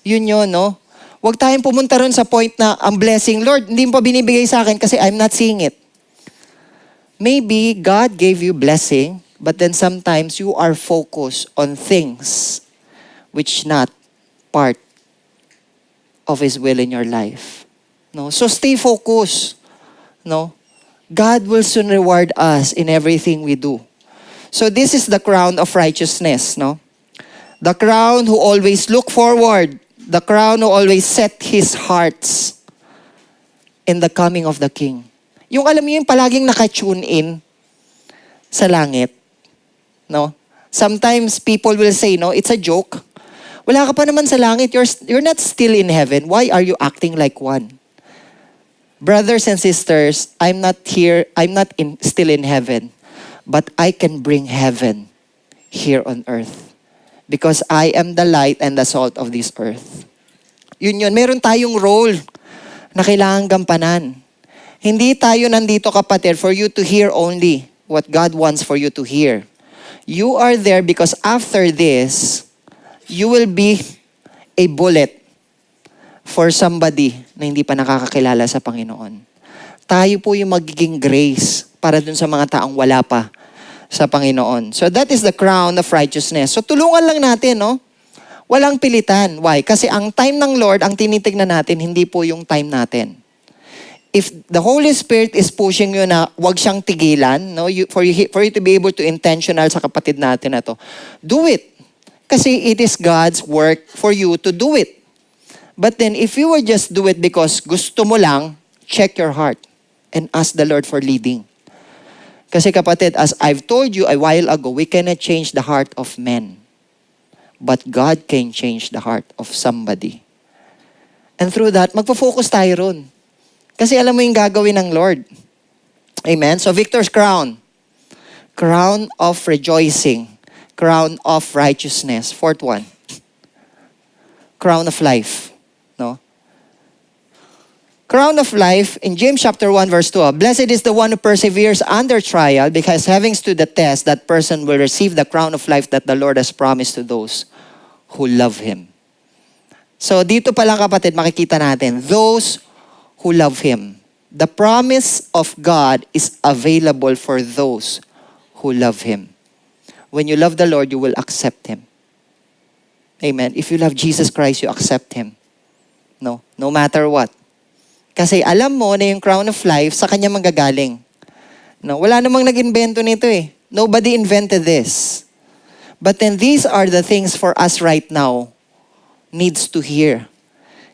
Speaker 1: Yun yun, no? Huwag tayong pumunta ron sa point na ang blessing, Lord, hindi mo pa binibigay sa akin kasi I'm not seeing it. Maybe God gave you blessing, but then sometimes you are focused on things which not part of His will in your life. No? So stay focused. No? God will soon reward us in everything we do. So this is the crown of righteousness. No? The crown who always look forward. The crown who always set his hearts in the coming of the King. Yung alam mo yung palaging naka-tune in sa langit. No? Sometimes people will say, no, it's a joke. Wala ka pa naman sa langit. You're not still in heaven. Why are you acting like one? Brothers and sisters, I'm not still in heaven. But I can bring heaven here on earth. Because I am the light and the salt of this earth. Yun. Meron tayong role na kailangang gampanan. Hindi tayo nandito, kapatid, for you to hear only what God wants for you to hear. You are there because after this, you will be a bullet for somebody na hindi pa nakakakilala sa Panginoon. Tayo po yung magiging grace para dun sa mga taong wala pa sa Panginoon. So that is the crown of righteousness. So tulungan lang natin, no? Walang pilitan. Why? Kasi ang time ng Lord, ang tinitignan natin, hindi po yung time natin. If the Holy Spirit is pushing you na wag siyang tigilan, no? For you to be able to intentional sa kapatid natin na to, do it. Kasi it is God's work for you to do it. But then if you will just do it because gusto mo lang, check your heart and ask the Lord for leading. Kasi kapatid, as I've told you a while ago, we cannot change the heart of men. But God can change the heart of somebody. And through that, magpo-focus tayo ron. Kasi alam mo yung gagawin ng Lord. Amen? So victor's crown. Crown of rejoicing. Crown of righteousness. Fourth one. Crown of life. No? Crown of life, in James chapter 1 verse 2, blessed is the one who perseveres under trial, because having stood the test, that person will receive the crown of life that the Lord has promised to those who love Him. So dito pa lang, kapatid, makikita natin, those who love Him. The promise of God is available for those who love Him. When you love the Lord, you will accept Him. Amen. If you love Jesus Christ, you accept Him. No matter what. Kasi alam mo na yung crown of life sa Kanya manggagaling. No, wala namang nag-invento nito eh. Nobody invented this. But then these are the things for us right now needs to hear.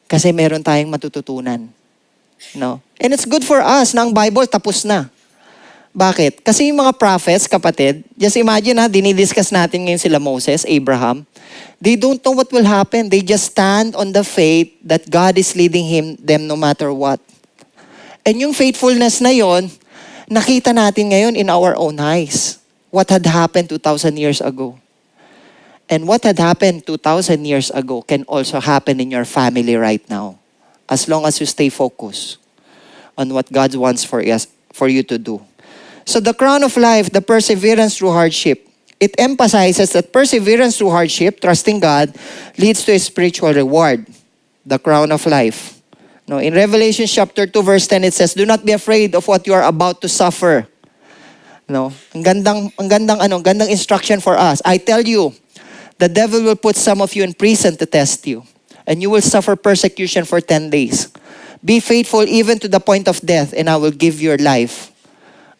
Speaker 1: Kasi meron tayong matututunan. No? And it's good for us na ang Bible tapos na. Bakit? Kasi yung mga prophets, kapatid, just imagine dinidiscuss natin ngayon sila Moses, Abraham. They don't know what will happen. They just stand on the faith that God is leading them no matter what. And yung faithfulness na yon, nakita natin ngayon in our own eyes. What had happened 2,000 years ago. And what had happened 2,000 years ago can also happen in your family right now. As long as you stay focused on what God wants for you to do. So the crown of life, the perseverance through hardship, it emphasizes that perseverance through hardship, trusting God, leads to a spiritual reward. The crown of life. No, in Revelation chapter 2 verse 10 it says, "Do not be afraid of what you are about to suffer." No, ang gandang instruction for us. I tell you, the devil will put some of you in prison to test you, and you will suffer persecution for 10 days. Be faithful even to the point of death, and I will give your life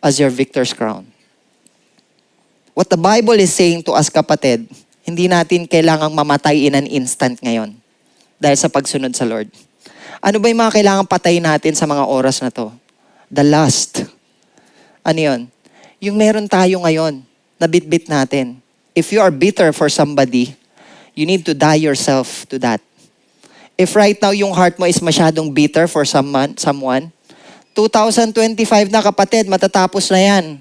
Speaker 1: as your victor's crown. What the Bible is saying to us, kapatid, hindi natin kailangang mamatay in an instant ngayon dahil sa pagsunod sa Lord. Ano ba yung mga kailangang patayin natin sa mga oras na to? The lust. Ano yun? Yung meron tayo ngayon, na bit-bit natin. If you are bitter for somebody, you need to die yourself to that. If right now yung heart mo is masyadong bitter for someone, 2025 na, kapatid, matatapos na yan.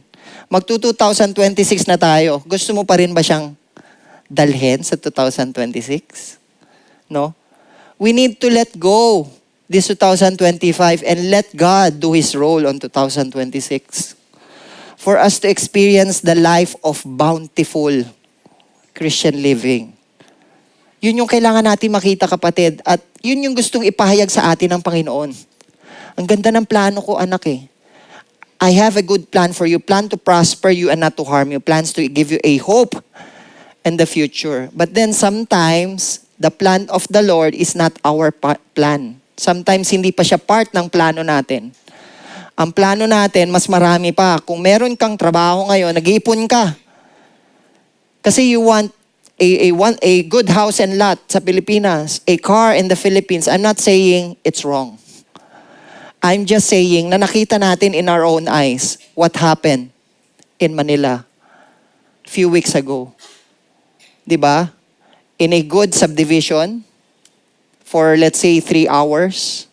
Speaker 1: Magto-2026 na tayo. Gusto mo pa rin ba siyang dalhin sa 2026? No? We need to let go this 2025 and let God do His role on 2026. For us to experience the life of bountiful Christian living. Yun yung kailangan natin makita, kapatid. At yun yung gustong ipahayag sa atin ng Panginoon. Ang ganda ng plano ko, anak eh. I have a good plan for you. Plan to prosper you and not to harm you. Plans to give you a hope in the future. But then sometimes, the plan of the Lord is not our plan. Sometimes hindi pa siya part ng plano natin. Ang plano natin, mas marami pa. Kung meron kang trabaho ngayon, nag-iipon ka. Kasi you want a good house and lot sa Pilipinas, a car in the Philippines. I'm not saying it's wrong. I'm just saying na nakita natin in our own eyes what happened in Manila few weeks ago. 'Di ba? In a good subdivision for let's say 3 hours,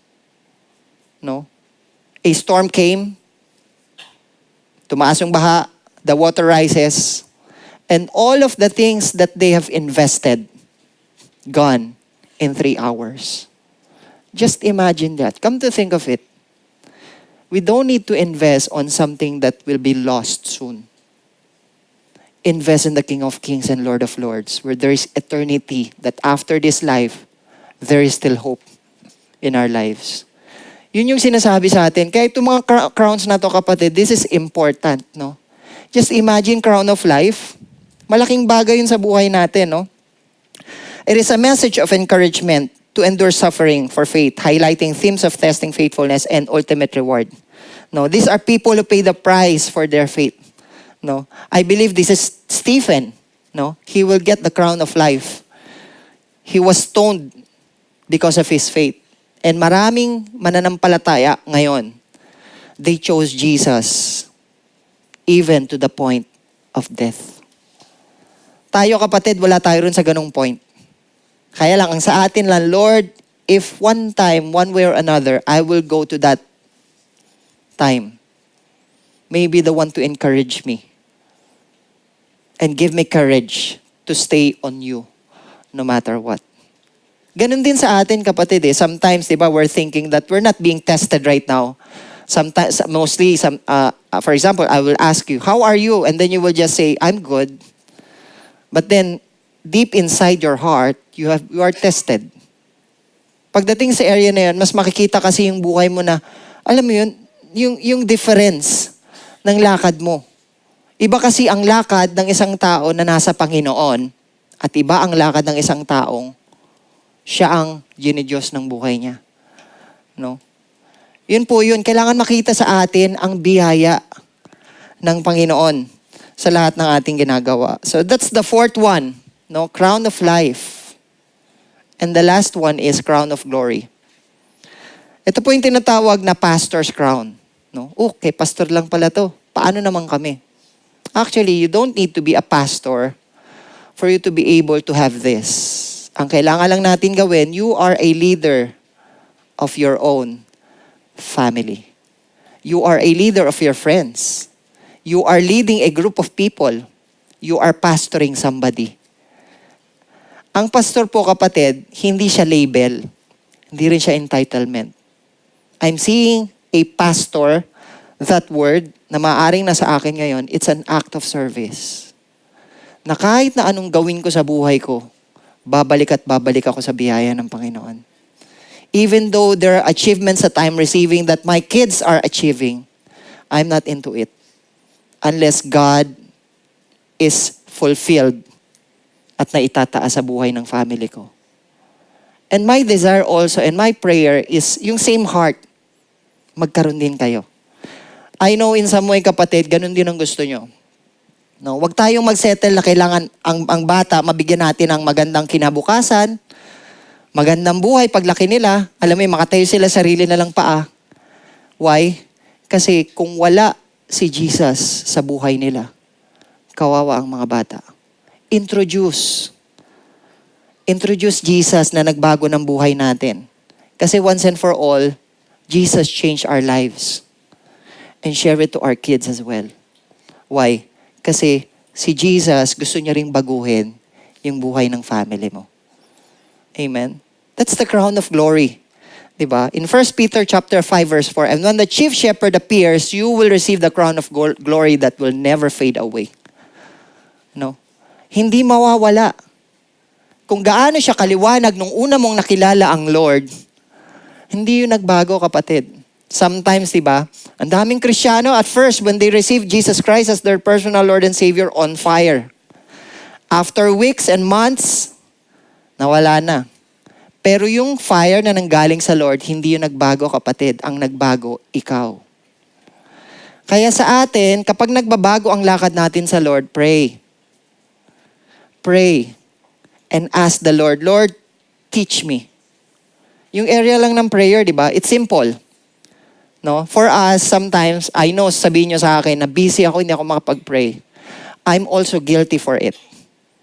Speaker 1: no? A storm came, tumaas yung baha, the water rises, and all of the things that they have invested, gone in 3 hours. Just imagine that. Come to think of it. We don't need to invest on something that will be lost soon. Invest in the King of Kings and Lord of Lords, where there is eternity, that after this life, there is still hope in our lives. Yun yung sinasabi sa atin. Kaya itong mga crowns na to, kapatid, this is important, no? Just imagine crown of life. Malaking bagay yun sa buhay natin, no? It is a message of encouragement to endure suffering for faith, highlighting themes of testing faithfulness and ultimate reward. No, these are people who pay the price for their faith. No, I believe this is Stephen. No, he will get the crown of life. He was stoned because of his faith. And maraming mananampalataya ngayon, they chose Jesus even to the point of death. Tayo kapatid, wala tayo rin sa ganung point. Kaya lang, ang sa atin lang, Lord, if one time, one way or another, I will go to that time, maybe the one to encourage me and give me courage to stay on you no matter what. Ganun din sa atin, kapatid. Sometimes, di ba, we're thinking that we're not being tested right now. Sometimes, mostly, for example, I will ask you, how are you? And then you will just say, I'm good. But then, deep inside your heart, you are tested. Pagdating sa area na yun, mas makikita kasi yung buhay mo na, alam mo yun, yung difference ng lakad mo. Iba kasi ang lakad ng isang tao na nasa Panginoon at iba ang lakad ng isang taong siya ang Diyos ng buhay niya. No? Yun po yun. Kailangan makita sa atin ang biyaya ng Panginoon sa lahat ng ating ginagawa. So that's the fourth one. No? Crown of life. And the last one is crown of glory. Ito po yung tinatawag na pastor's crown. No? Okay, pastor lang pala to. Paano naman kami? Actually, you don't need to be a pastor for you to be able to have this. Ang kailangan lang natin gawin, you are a leader of your own family. You are a leader of your friends. You are leading a group of people. You are pastoring somebody. Ang pastor po, kapatid, hindi siya label. Hindi rin siya entitlement. I'm seeing a pastor, that word, na maaaring nasa akin ngayon, it's an act of service. Na kahit na anong gawin ko sa buhay ko, babalik at babalik ako sa biyaya ng Panginoon. Even though there are achievements that I'm receiving that my kids are achieving, I'm not into it. Unless God is fulfilled at naitataas sa buhay ng family ko. And my desire also and my prayer is yung same heart, magkaroon din kayo. I know in some way, kapatid, ganun din ang gusto nyo. No, wag tayong magsettle na kailangan ang bata mabigyan natin ng magandang kinabukasan, magandang buhay paglaki nila. Alam mo, makatayo sila sarili na lang paa. Why? Kasi kung wala si Jesus sa buhay nila, kawawa ang mga bata. Introduce Jesus na nagbago ng buhay natin. Kasi once and for all, Jesus changed our lives. And share it to our kids as well. Why? Kasi si Jesus, gusto niya ring baguhin yung buhay ng family mo. Amen? That's the crown of glory. Diba? In 1 Peter chapter 5 verse 4, and when the chief shepherd appears, you will receive the crown of glory that will never fade away. No? Hindi mawawala. Kung gaano siya kaliwanag nung una mong nakilala ang Lord, hindi yun nagbago, kapatid. Sometimes, diba, ang daming Kristiyano at first when they receive Jesus Christ as their personal Lord and Savior, on fire. After weeks and months, Nawala na. Pero yung fire na nanggaling sa Lord, hindi yung nagbago, kapatid. Ang nagbago, ikaw. Kaya sa atin, kapag nagbabago ang lakad natin sa Lord, pray. Pray. And ask the Lord, Lord, teach me. Yung area lang ng prayer, di ba? It's simple. No? For us, sometimes, I know, sabihin nyo sa akin na busy ako, hindi ako makapag-pray. I'm also guilty for it.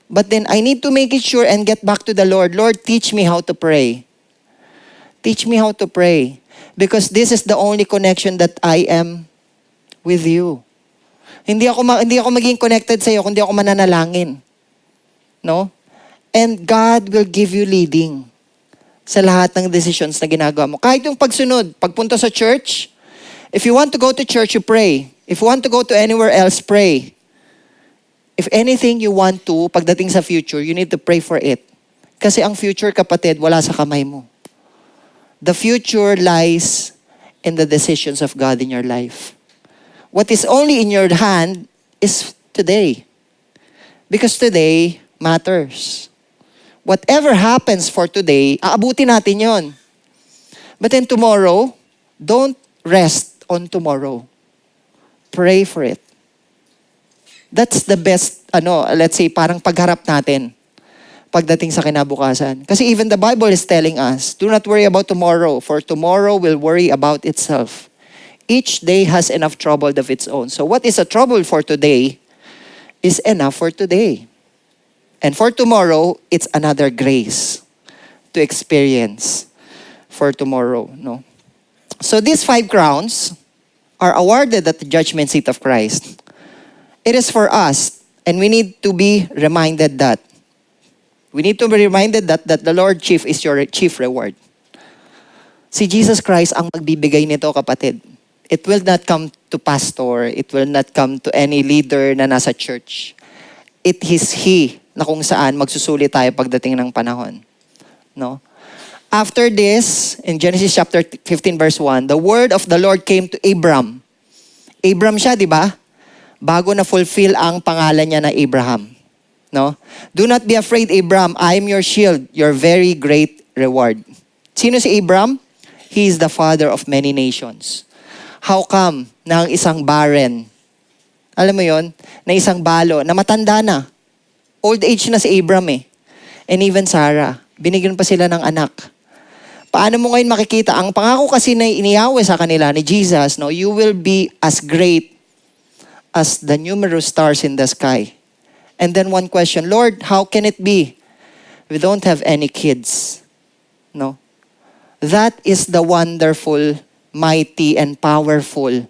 Speaker 1: But then, I need to make it sure and get back to the Lord. Lord, teach me how to pray. Teach me how to pray. Because this is the only connection that I am with you. Hindi ako maging connected sa iyo kung hindi ako mananalangin. No? And God will give you leading sa lahat ng decisions na ginagawa mo. Kahit yung pagsunod, pagpunta sa church, if you want to go to church, you pray. If you want to go to anywhere else, pray. If anything you want to, pagdating sa future, you need to pray for it. Kasi ang future, kapatid, wala sa kamay mo. The future lies in the decisions of God in your life. What is only in your hand is today. Because today matters. Whatever happens for today, aabutin natin yon. But then tomorrow, don't rest on tomorrow. Pray for it. That's the best, let's say, parang pagharap natin pagdating sa kinabukasan. Kasi even the Bible is telling us, do not worry about tomorrow, for tomorrow will worry about itself. Each day has enough trouble of its own. So what is a trouble for today is enough for today. And for tomorrow, it's another grace to experience for tomorrow. No? So these 5 crowns are awarded at the judgment seat of Christ. It is for us, and we need to be reminded that. We need to be reminded that the Lord Chief is your chief reward. Si Jesus Christ ang magbibigay nito, kapatid. It will not come to pastor. It will not come to any leader na nasa church. It is He na kung saan magsusulit tayo pagdating ng panahon. No? After this, in Genesis chapter 15 verse 1, the word of the Lord came to Abram. Abram siya, di ba? Bago na fulfill ang pangalan niya na Abraham. No? Do not be afraid, Abram. I am your shield, your very great reward. Sino si Abram? He is the father of many nations. How come na ang isang barren, alam mo yon, na isang balo, na matanda na, old age na si Abram eh. And even Sarah, binigyan pa sila ng anak. Paano mo ngayon makikita? Ang pangako kasi na iniyawe sa kanila ni Jesus, no, you will be as great as the numerous stars in the sky. And then one question, Lord, how can it be? We don't have any kids. No? That is the wonderful, mighty, and powerful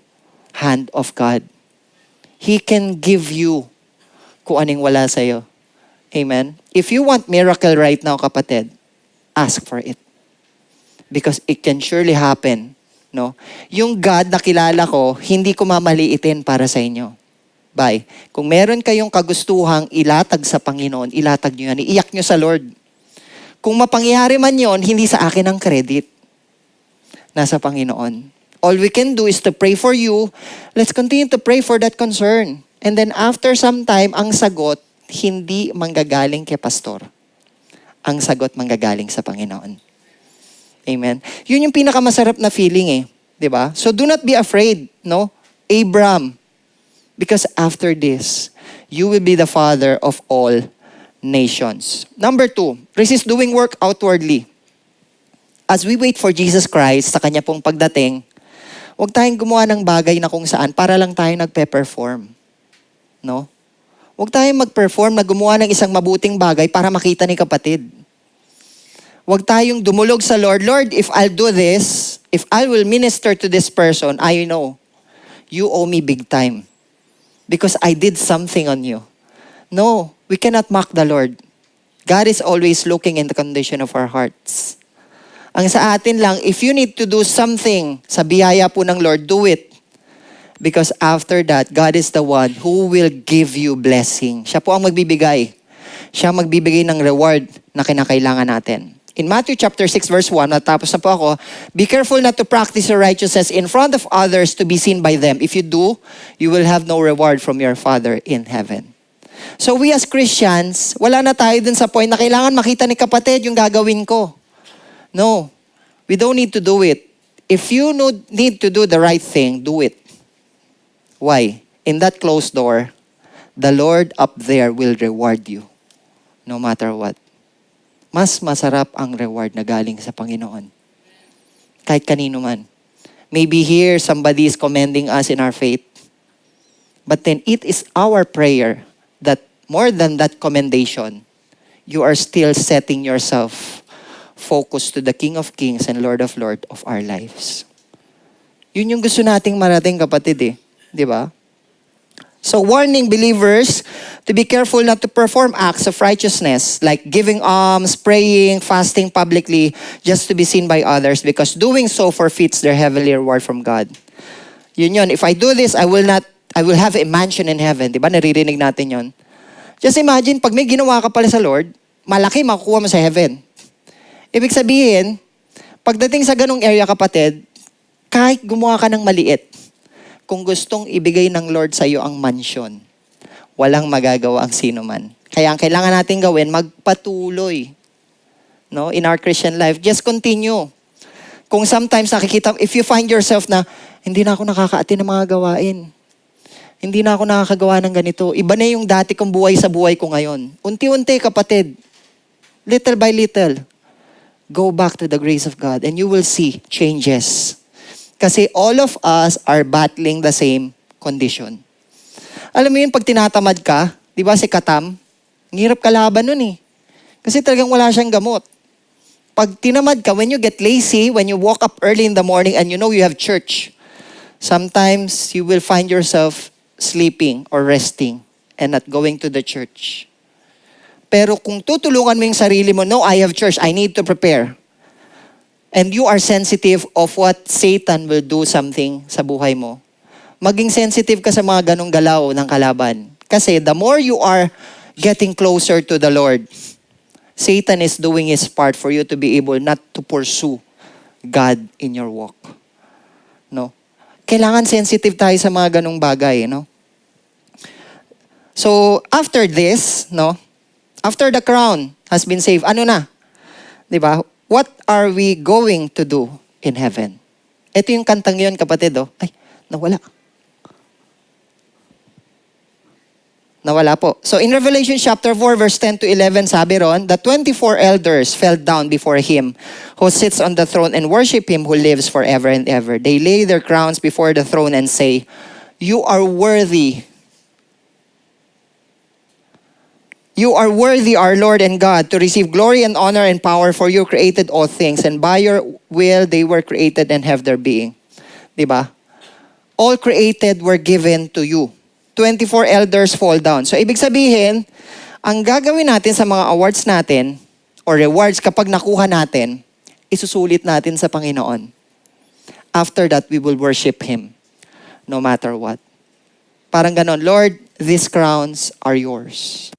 Speaker 1: hand of God. He can give you kung anong wala sa'yo. Amen? If you want miracle right now, kapatid, ask for it. Because it can surely happen. No? Yung God na kilala ko, hindi ko mamaliitin para sa inyo. Bye. Kung meron kayong kagustuhang ilatag sa Panginoon, ilatag nyo yan. Iiyak nyo sa Lord. Kung mapangyari man yon, hindi sa akin ang credit. Nasa Panginoon. All we can do is to pray for you. Let's continue to pray for that concern. And then after some time, ang sagot, hindi manggagaling kay pastor. Ang sagot manggagaling sa Panginoon. Amen. Yun yung pinakamasarap na feeling eh. 'Di ba? So do not be afraid, no? Abram. Because after this, you will be the father of all nations. Number 2, resist doing work outwardly. As we wait for Jesus Christ sa kanya pong pagdating, huwag tayong gumawa ng bagay na kung saan para lang tayo nagpe-perform. No? Huwag tayong mag-perform na gumawa ng isang mabuting bagay para makita ni kapatid. Huwag tayong dumulog sa Lord, Lord, if I'll do this, if I will minister to this person, I know, you owe me big time. Because I did something on you. No, we cannot mock the Lord. God is always looking in the condition of our hearts. Ang sa atin lang, if you need to do something sa biyaya po ng Lord, do it. Because after that, God is the one who will give you blessing. Siya po ang magbibigay. Siya ang magbibigay ng reward na kinakailangan natin. In Matthew chapter 6 verse 1, natapos na po ako, be careful not to practice your righteousness in front of others to be seen by them. If you do, you will have no reward from your Father in heaven. So we as Christians, wala na tayo dun sa point na kailangan makita ni kapatid yung gagawin ko. No, we don't need to do it. If you need to do the right thing, do it. Why? In that closed door, the Lord up there will reward you. No matter what. Mas masarap ang reward na galing sa Panginoon. Kahit kanino man. Maybe here, somebody is commending us in our faith. But then it is our prayer that more than that commendation, you are still setting yourself focused to the King of Kings and Lord of Lords of our lives. Yun yung gusto nating marating, kapatid eh. Di ba? So warning believers to be careful not to perform acts of righteousness like giving alms, praying, fasting publicly just to be seen by others because doing so forfeits their heavenly reward from God. Yun. If I do this, I will have a mansion in heaven. Di ba? Naririnig natin yon. Just imagine, pag may ginawa ka pala sa Lord, malaki makukuha mo sa heaven. Ibig sabihin, pagdating sa ganong area, kapatid, kahit gumawa ka ng maliit, kung gustong ibigay ng Lord sa iyo ang mansion, walang magagawa ang sino man. Kaya ang kailangan natin gawin, magpatuloy. No? In our Christian life, just continue. Kung sometimes nakikita, if you find yourself na, hindi na ako nakaka-attend ng mga gawain. Hindi na ako nakakagawa ng ganito. Iba na yung dati kong buhay sa buhay ko ngayon. Unti-unti, kapatid. Little by little. Go back to the grace of God and you will see changes. Kasi all of us are battling the same condition. Alam mo yun, pag tinatamad ka, di ba si Katam, ang hirap kalaban nun eh. Kasi talagang wala siyang gamot. Pag tinamad ka, when you get lazy, when you walk up early in the morning and you know you have church, sometimes you will find yourself sleeping or resting and not going to the church. Pero kung tutulungan mo yung sarili mo, no, I have church, I need to prepare. And you are sensitive of what Satan will do something sa buhay mo. Maging sensitive ka sa mga ganong galaw ng kalaban. Kasi the more you are getting closer to the Lord, Satan is doing his part for you to be able not to pursue God in your walk. No? Kailangan sensitive tayo sa mga ganong bagay, no? So, after this, no? After the crown has been saved, ano na? 'Di ba? What are we going to do in heaven? Ito yung kantang yun, kapatid. Oh. Ay, nawala. Nawala po. So in Revelation chapter 4, verse 10 to 11, sabi ron, the 24 elders fell down before him who sits on the throne and worship him who lives forever and ever. They lay their crowns before the throne and say, "You are worthy. You are worthy, our Lord and God, to receive glory and honor and power, for you created all things, and by your will they were created and have their being." Diba? All created were given to you. 24 elders fall down. So, ibig sabihin, ang gagawin natin sa mga awards natin, or rewards kapag nakuha natin, isusulit natin sa Panginoon. After that, we will worship Him, no matter what. Parang ganon, Lord, these crowns are yours.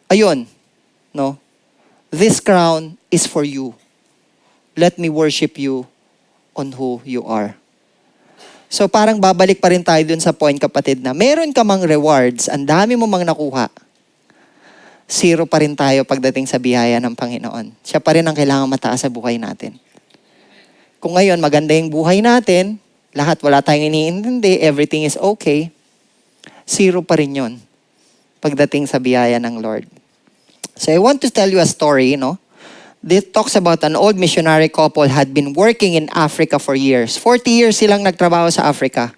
Speaker 1: Ayun, no? This crown is for you. Let me worship you on who you are. So parang babalik pa rin tayo dun sa point, kapatid, na meron ka mang rewards, ang dami mo mang nakuha, zero pa rin tayo pagdating sa biyaya ng Panginoon. Siya pa rin ang kailangan mataas sa buhay natin. Kung ngayon maganda yung buhay natin, lahat wala tayong iniintindi, everything is okay, zero pa rin yun pagdating sa biyaya ng Lord. So I want to tell you a story, no? This talks about an old missionary couple had been working in Africa for years. 40 years silang nagtrabaho sa Africa.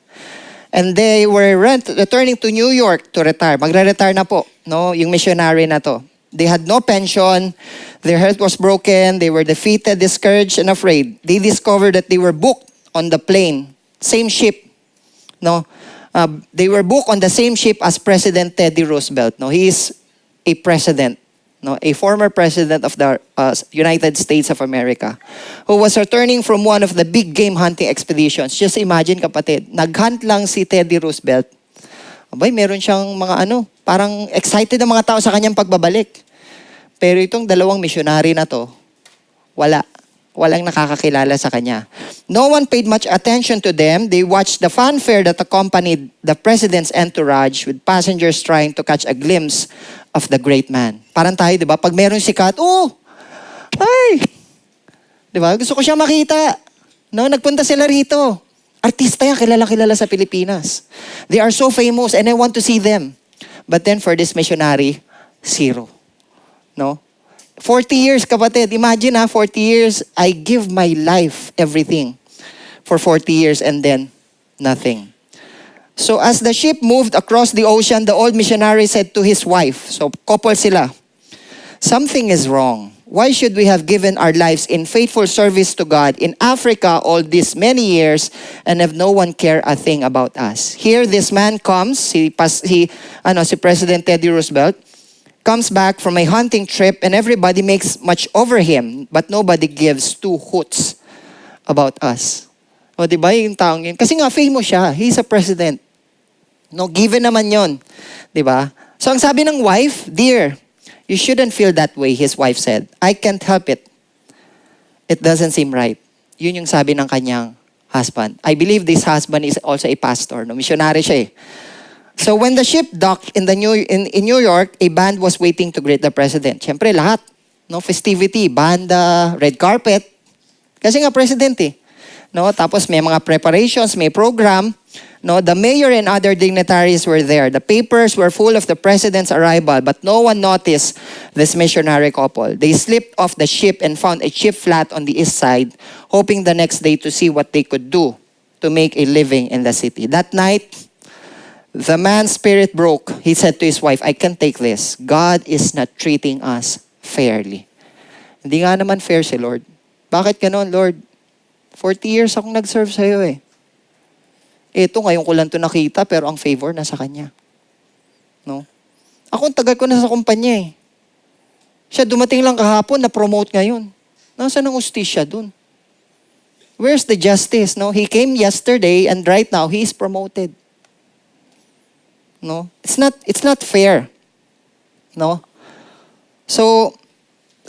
Speaker 1: And they were returning to New York to retire. Magre-retire na po, no? Yung missionary na to. They had no pension. Their health was broken. They were defeated, discouraged, and afraid. They discovered that they were booked on the plane. Same ship, no? They were booked on the same ship as President Teddy Roosevelt. No, he is a president, no, a former president of the United States of America, who was returning from one of the big game hunting expeditions. Just imagine, kapatid, naghunt lang si Teddy Roosevelt. Abay, meron siyang mga parang excited ang mga tao sa kanyang pagbabalik. Pero itong dalawang missionary na to, wala. Walang nakakakilala sa kanya. No one paid much attention to them. They watched the fanfare that accompanied the president's entourage with passengers trying to catch a glimpse of the great man. Parang tayo, di ba? Pag meron sikat, ay! Di ba? Gusto ko siya makita. No, nagpunta sila rito. Artista yan, kilala-kilala sa Pilipinas. They are so famous and I want to see them. But then for this missionary, zero. No? 40 years, kapatid. Imagine 40 years, I give my life, everything, for 40 years and then nothing. So as the ship moved across the ocean, the old missionary said to his wife, so couple sila, something is wrong. Why should we have given our lives in faithful service to God in Africa all these many years and have no one care a thing about us? Here, this man comes, si President Teddy Roosevelt, comes back from a hunting trip and everybody makes much over him, but nobody gives two hoots about us. O, di ba yung taong yun? Kasi nga, famous siya. He's a president. No, given naman yon, di ba? So, ang sabi ng wife, dear, you shouldn't feel that way, his wife said. I can't help it. It doesn't seem right. Yun yung sabi ng kanyang husband. I believe this husband is also a pastor. No, missionary siya eh. So when the ship docked in New York, a band was waiting to greet the president. Siyempre, lahat. No, festivity, banda, red carpet. Kasi nga president eh. No, tapos may mga preparations, may program. No, the mayor and other dignitaries were there. The papers were full of the president's arrival, but no one noticed this missionary couple. They slipped off the ship and found a cheap flat on the east side, hoping the next day to see what they could do to make a living in the city. That night, the man's spirit broke. He said to his wife, I can't take this. God is not treating us fairly. Hindi nga naman fair si Lord. Bakit ganon, Lord? 40 years akong nag-serve sa'yo eh. Ito, ngayon ko lang ito nakita, pero ang favor nasa kanya. No? Ako, ang tagal ko na sa kumpanya eh. Siya dumating lang kahapon, na-promote ngayon. Nasaan ang ustisya dun? Where's the justice? No? He came yesterday and right now, he is promoted. No? It's not fair. No? So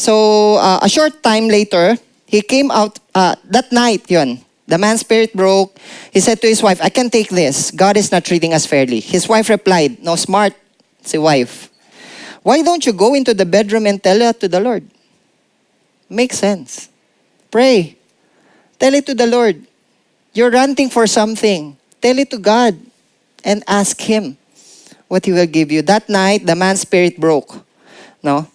Speaker 1: a short time later, he came out that night, yun. The man's spirit broke. He said to his wife, I can't take this. God is not treating us fairly. His wife replied, no, smart, si wife. Why don't you go into the bedroom and tell it to the Lord? Makes sense. Pray. Tell it to the Lord. You're ranting for something. Tell it to God and ask Him what He will give you. That night, the man's spirit broke. No?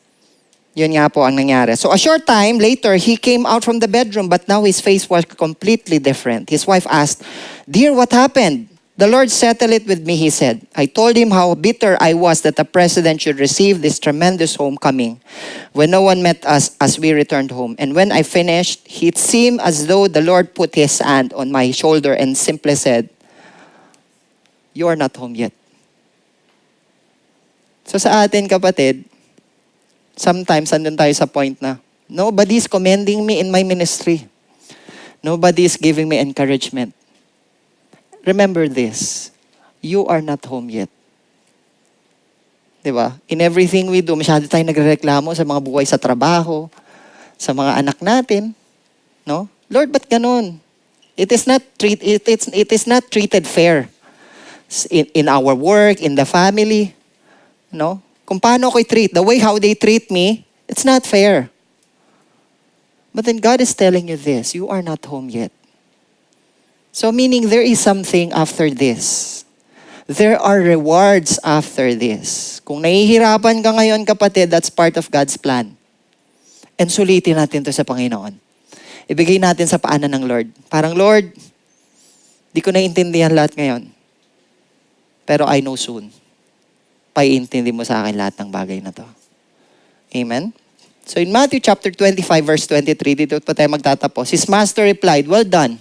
Speaker 1: Yun nga po ang nangyari. So a short time later, he came out from the bedroom, but now his face was completely different. His wife asked, Dear, what happened? The Lord settled it with me, he said. I told him how bitter I was that the president should receive this tremendous homecoming when no one met us as we returned home. And when I finished, it seemed as though the Lord put His hand on my shoulder and simply said, You are not home yet. So sa atin, kapatid, sometimes andun tayo sa point na, nobody's commending me in my ministry. Nobody's giving me encouragement. Remember this, you are not home yet. Diba? In everything we do, masyado tayo nagrereklamo sa mga buhay sa trabaho, sa mga anak natin. No? Lord, ba't ganun? It is not treated fair in our work, in the family. No? Kung paano ko i-treat, the way how they treat me, it's not fair. But then God is telling you this, you are not home yet. So meaning there is something after this. There are rewards after this. Kung nahihirapan ka ngayon, kapatid, that's part of God's plan. And sulitin natin to sa Panginoon. Ibigay natin sa paanan ng Lord. Parang, Lord, di ko naiintindihan lahat ngayon. Pero I know soon. Paiintindi mo sa akin lahat ng bagay na to. Amen? So in Matthew chapter 25, verse 23, dito pa tayo magtatapos. His master replied, Well done,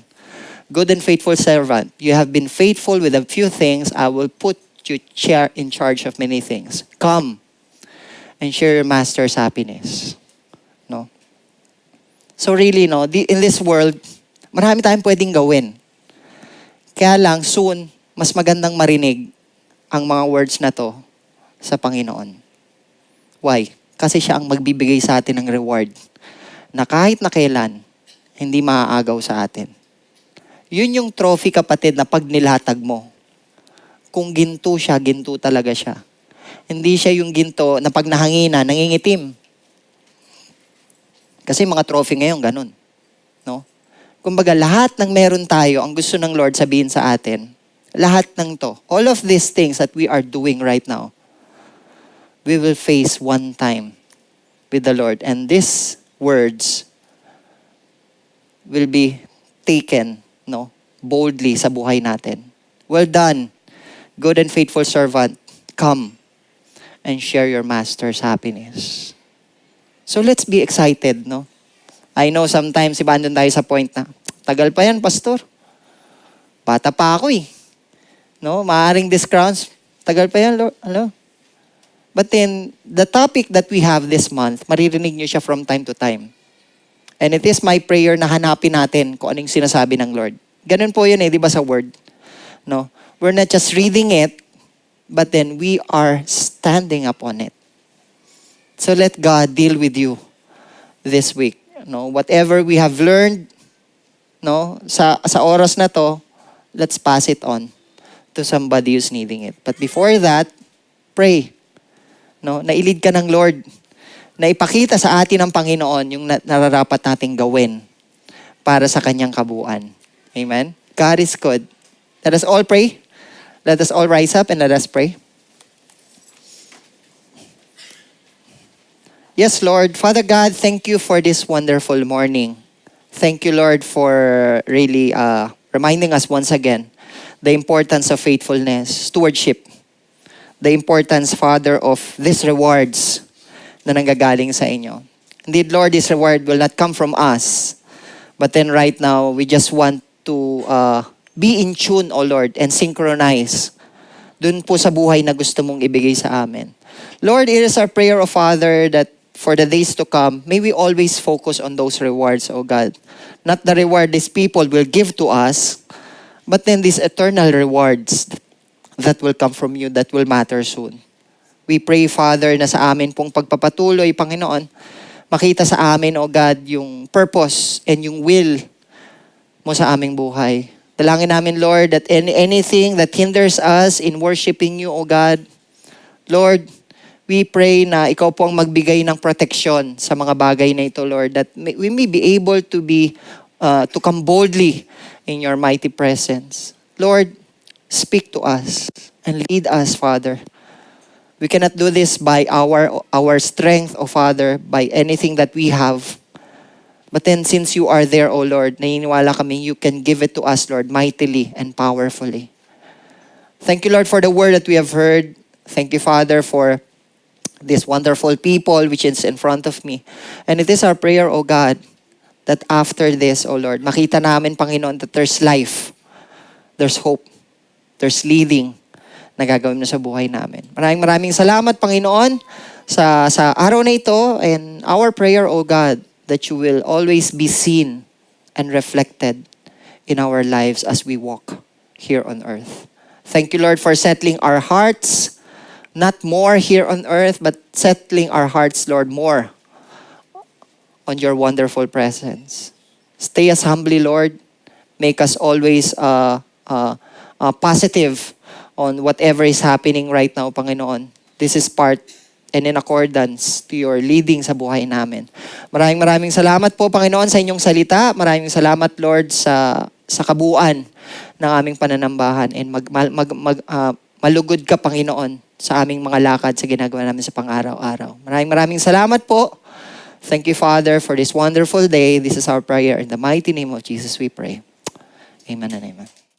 Speaker 1: good and faithful servant. You have been faithful with a few things. I will put you in charge of many things. Come and share your master's happiness. No? So really, no, in this world, marami tayong pwedeng gawin. Kaya lang, soon, mas magandang marinig ang mga words na to sa Panginoon. Why? Kasi siya ang magbibigay sa atin ng reward na kahit na kailan, hindi maaagaw sa atin. Yun yung trophy, kapatid, na pag nilatag mo. Kung ginto siya, ginto talaga siya. Hindi siya yung ginto na pag nahangina, nangingitim. Kasi mga trophy ngayon, ganun. No? Kumbaga, lahat ng meron tayo, ang gusto ng Lord sabihin sa atin, lahat ng to, all of these things that we are doing right now, we will face one time with the Lord. And these words will be taken, no, boldly sa buhay natin. Well done, good and faithful servant. Come and share your master's happiness. So let's be excited, no? I know sometimes, iba, andun tayo sa point na, tagal pa yan, pastor. Bata pa ako eh. No, maaring this crowns, tagal pa yan, Lord. Hello? But then, the topic that we have this month, maririnig nyo siya from time to time. And it is my prayer na hanapin natin kung anong sinasabi ng Lord. Ganun po yun di ba sa word? No? We're not just reading it, but then we are standing upon it. So let God deal with you this week. No? Whatever we have learned, no, sa oras na to, let's pass it on to somebody who's needing it. But before that, pray. No, nailid ka ng Lord na ipakita sa atin ng Panginoon yung nararapat nating gawin para sa kanyang kabuuan. Amen? God is good. Let us all pray. Let us all rise up and let us pray. Yes, Lord. Father God, thank you for this wonderful morning. Thank you, Lord, for really reminding us once again the importance of faithfulness, stewardship, the importance, Father, of these rewards na nanggagaling sa inyo. Indeed, Lord, this reward will not come from us. But then right now, we just want to be in tune, O Lord, and synchronize dun po sa buhay na gusto mong ibigay sa amin. Lord, it is our prayer, O Father, that for the days to come, may we always focus on those rewards, O God. Not the reward these people will give to us, but then these eternal rewards that will come from you, that will matter soon. We pray, Father, na sa amin pong pagpapatuloy, Panginoon, makita sa amin, O God, yung purpose and yung will mo sa aming buhay. Dalangin namin, Lord, that anything that hinders us in worshiping you, O God, Lord, we pray na ikaw po ang magbigay ng proteksyon sa mga bagay na ito, Lord, that we may be able to to come boldly in your mighty presence. Lord, speak to us and lead us, Father. We cannot do this by our strength, O Father, by anything that we have. But then since you are there, O Lord, naniniwala kami, you can give it to us, Lord, mightily and powerfully. Thank you, Lord, for the word that we have heard. Thank you, Father, for this wonderful people which is in front of me. And it is our prayer, O God, that after this, O Lord, makita namin, Panginoon, that there's life, there's hope, there's leading na gagawin mo sa buhay namin. Maraming salamat, Panginoon, sa araw na ito, and our prayer, O God, that you will always be seen and reflected in our lives as we walk here on earth. Thank you, Lord, for settling our hearts, not more here on earth, but settling our hearts, Lord, more on your wonderful presence. Stay us humbly, Lord. Make us always positive on whatever is happening right now, Panginoon. This is part and in accordance to your leading sa buhay namin. Maraming salamat po, Panginoon, sa inyong salita. Maraming salamat, Lord, sa kabuuan ng aming pananambahan. And malugod ka, Panginoon, sa aming mga lakad sa ginagawa namin sa pang-araw-araw. Maraming salamat po. Thank you, Father, for this wonderful day. This is our prayer. In the mighty name of Jesus we pray. Amen and amen.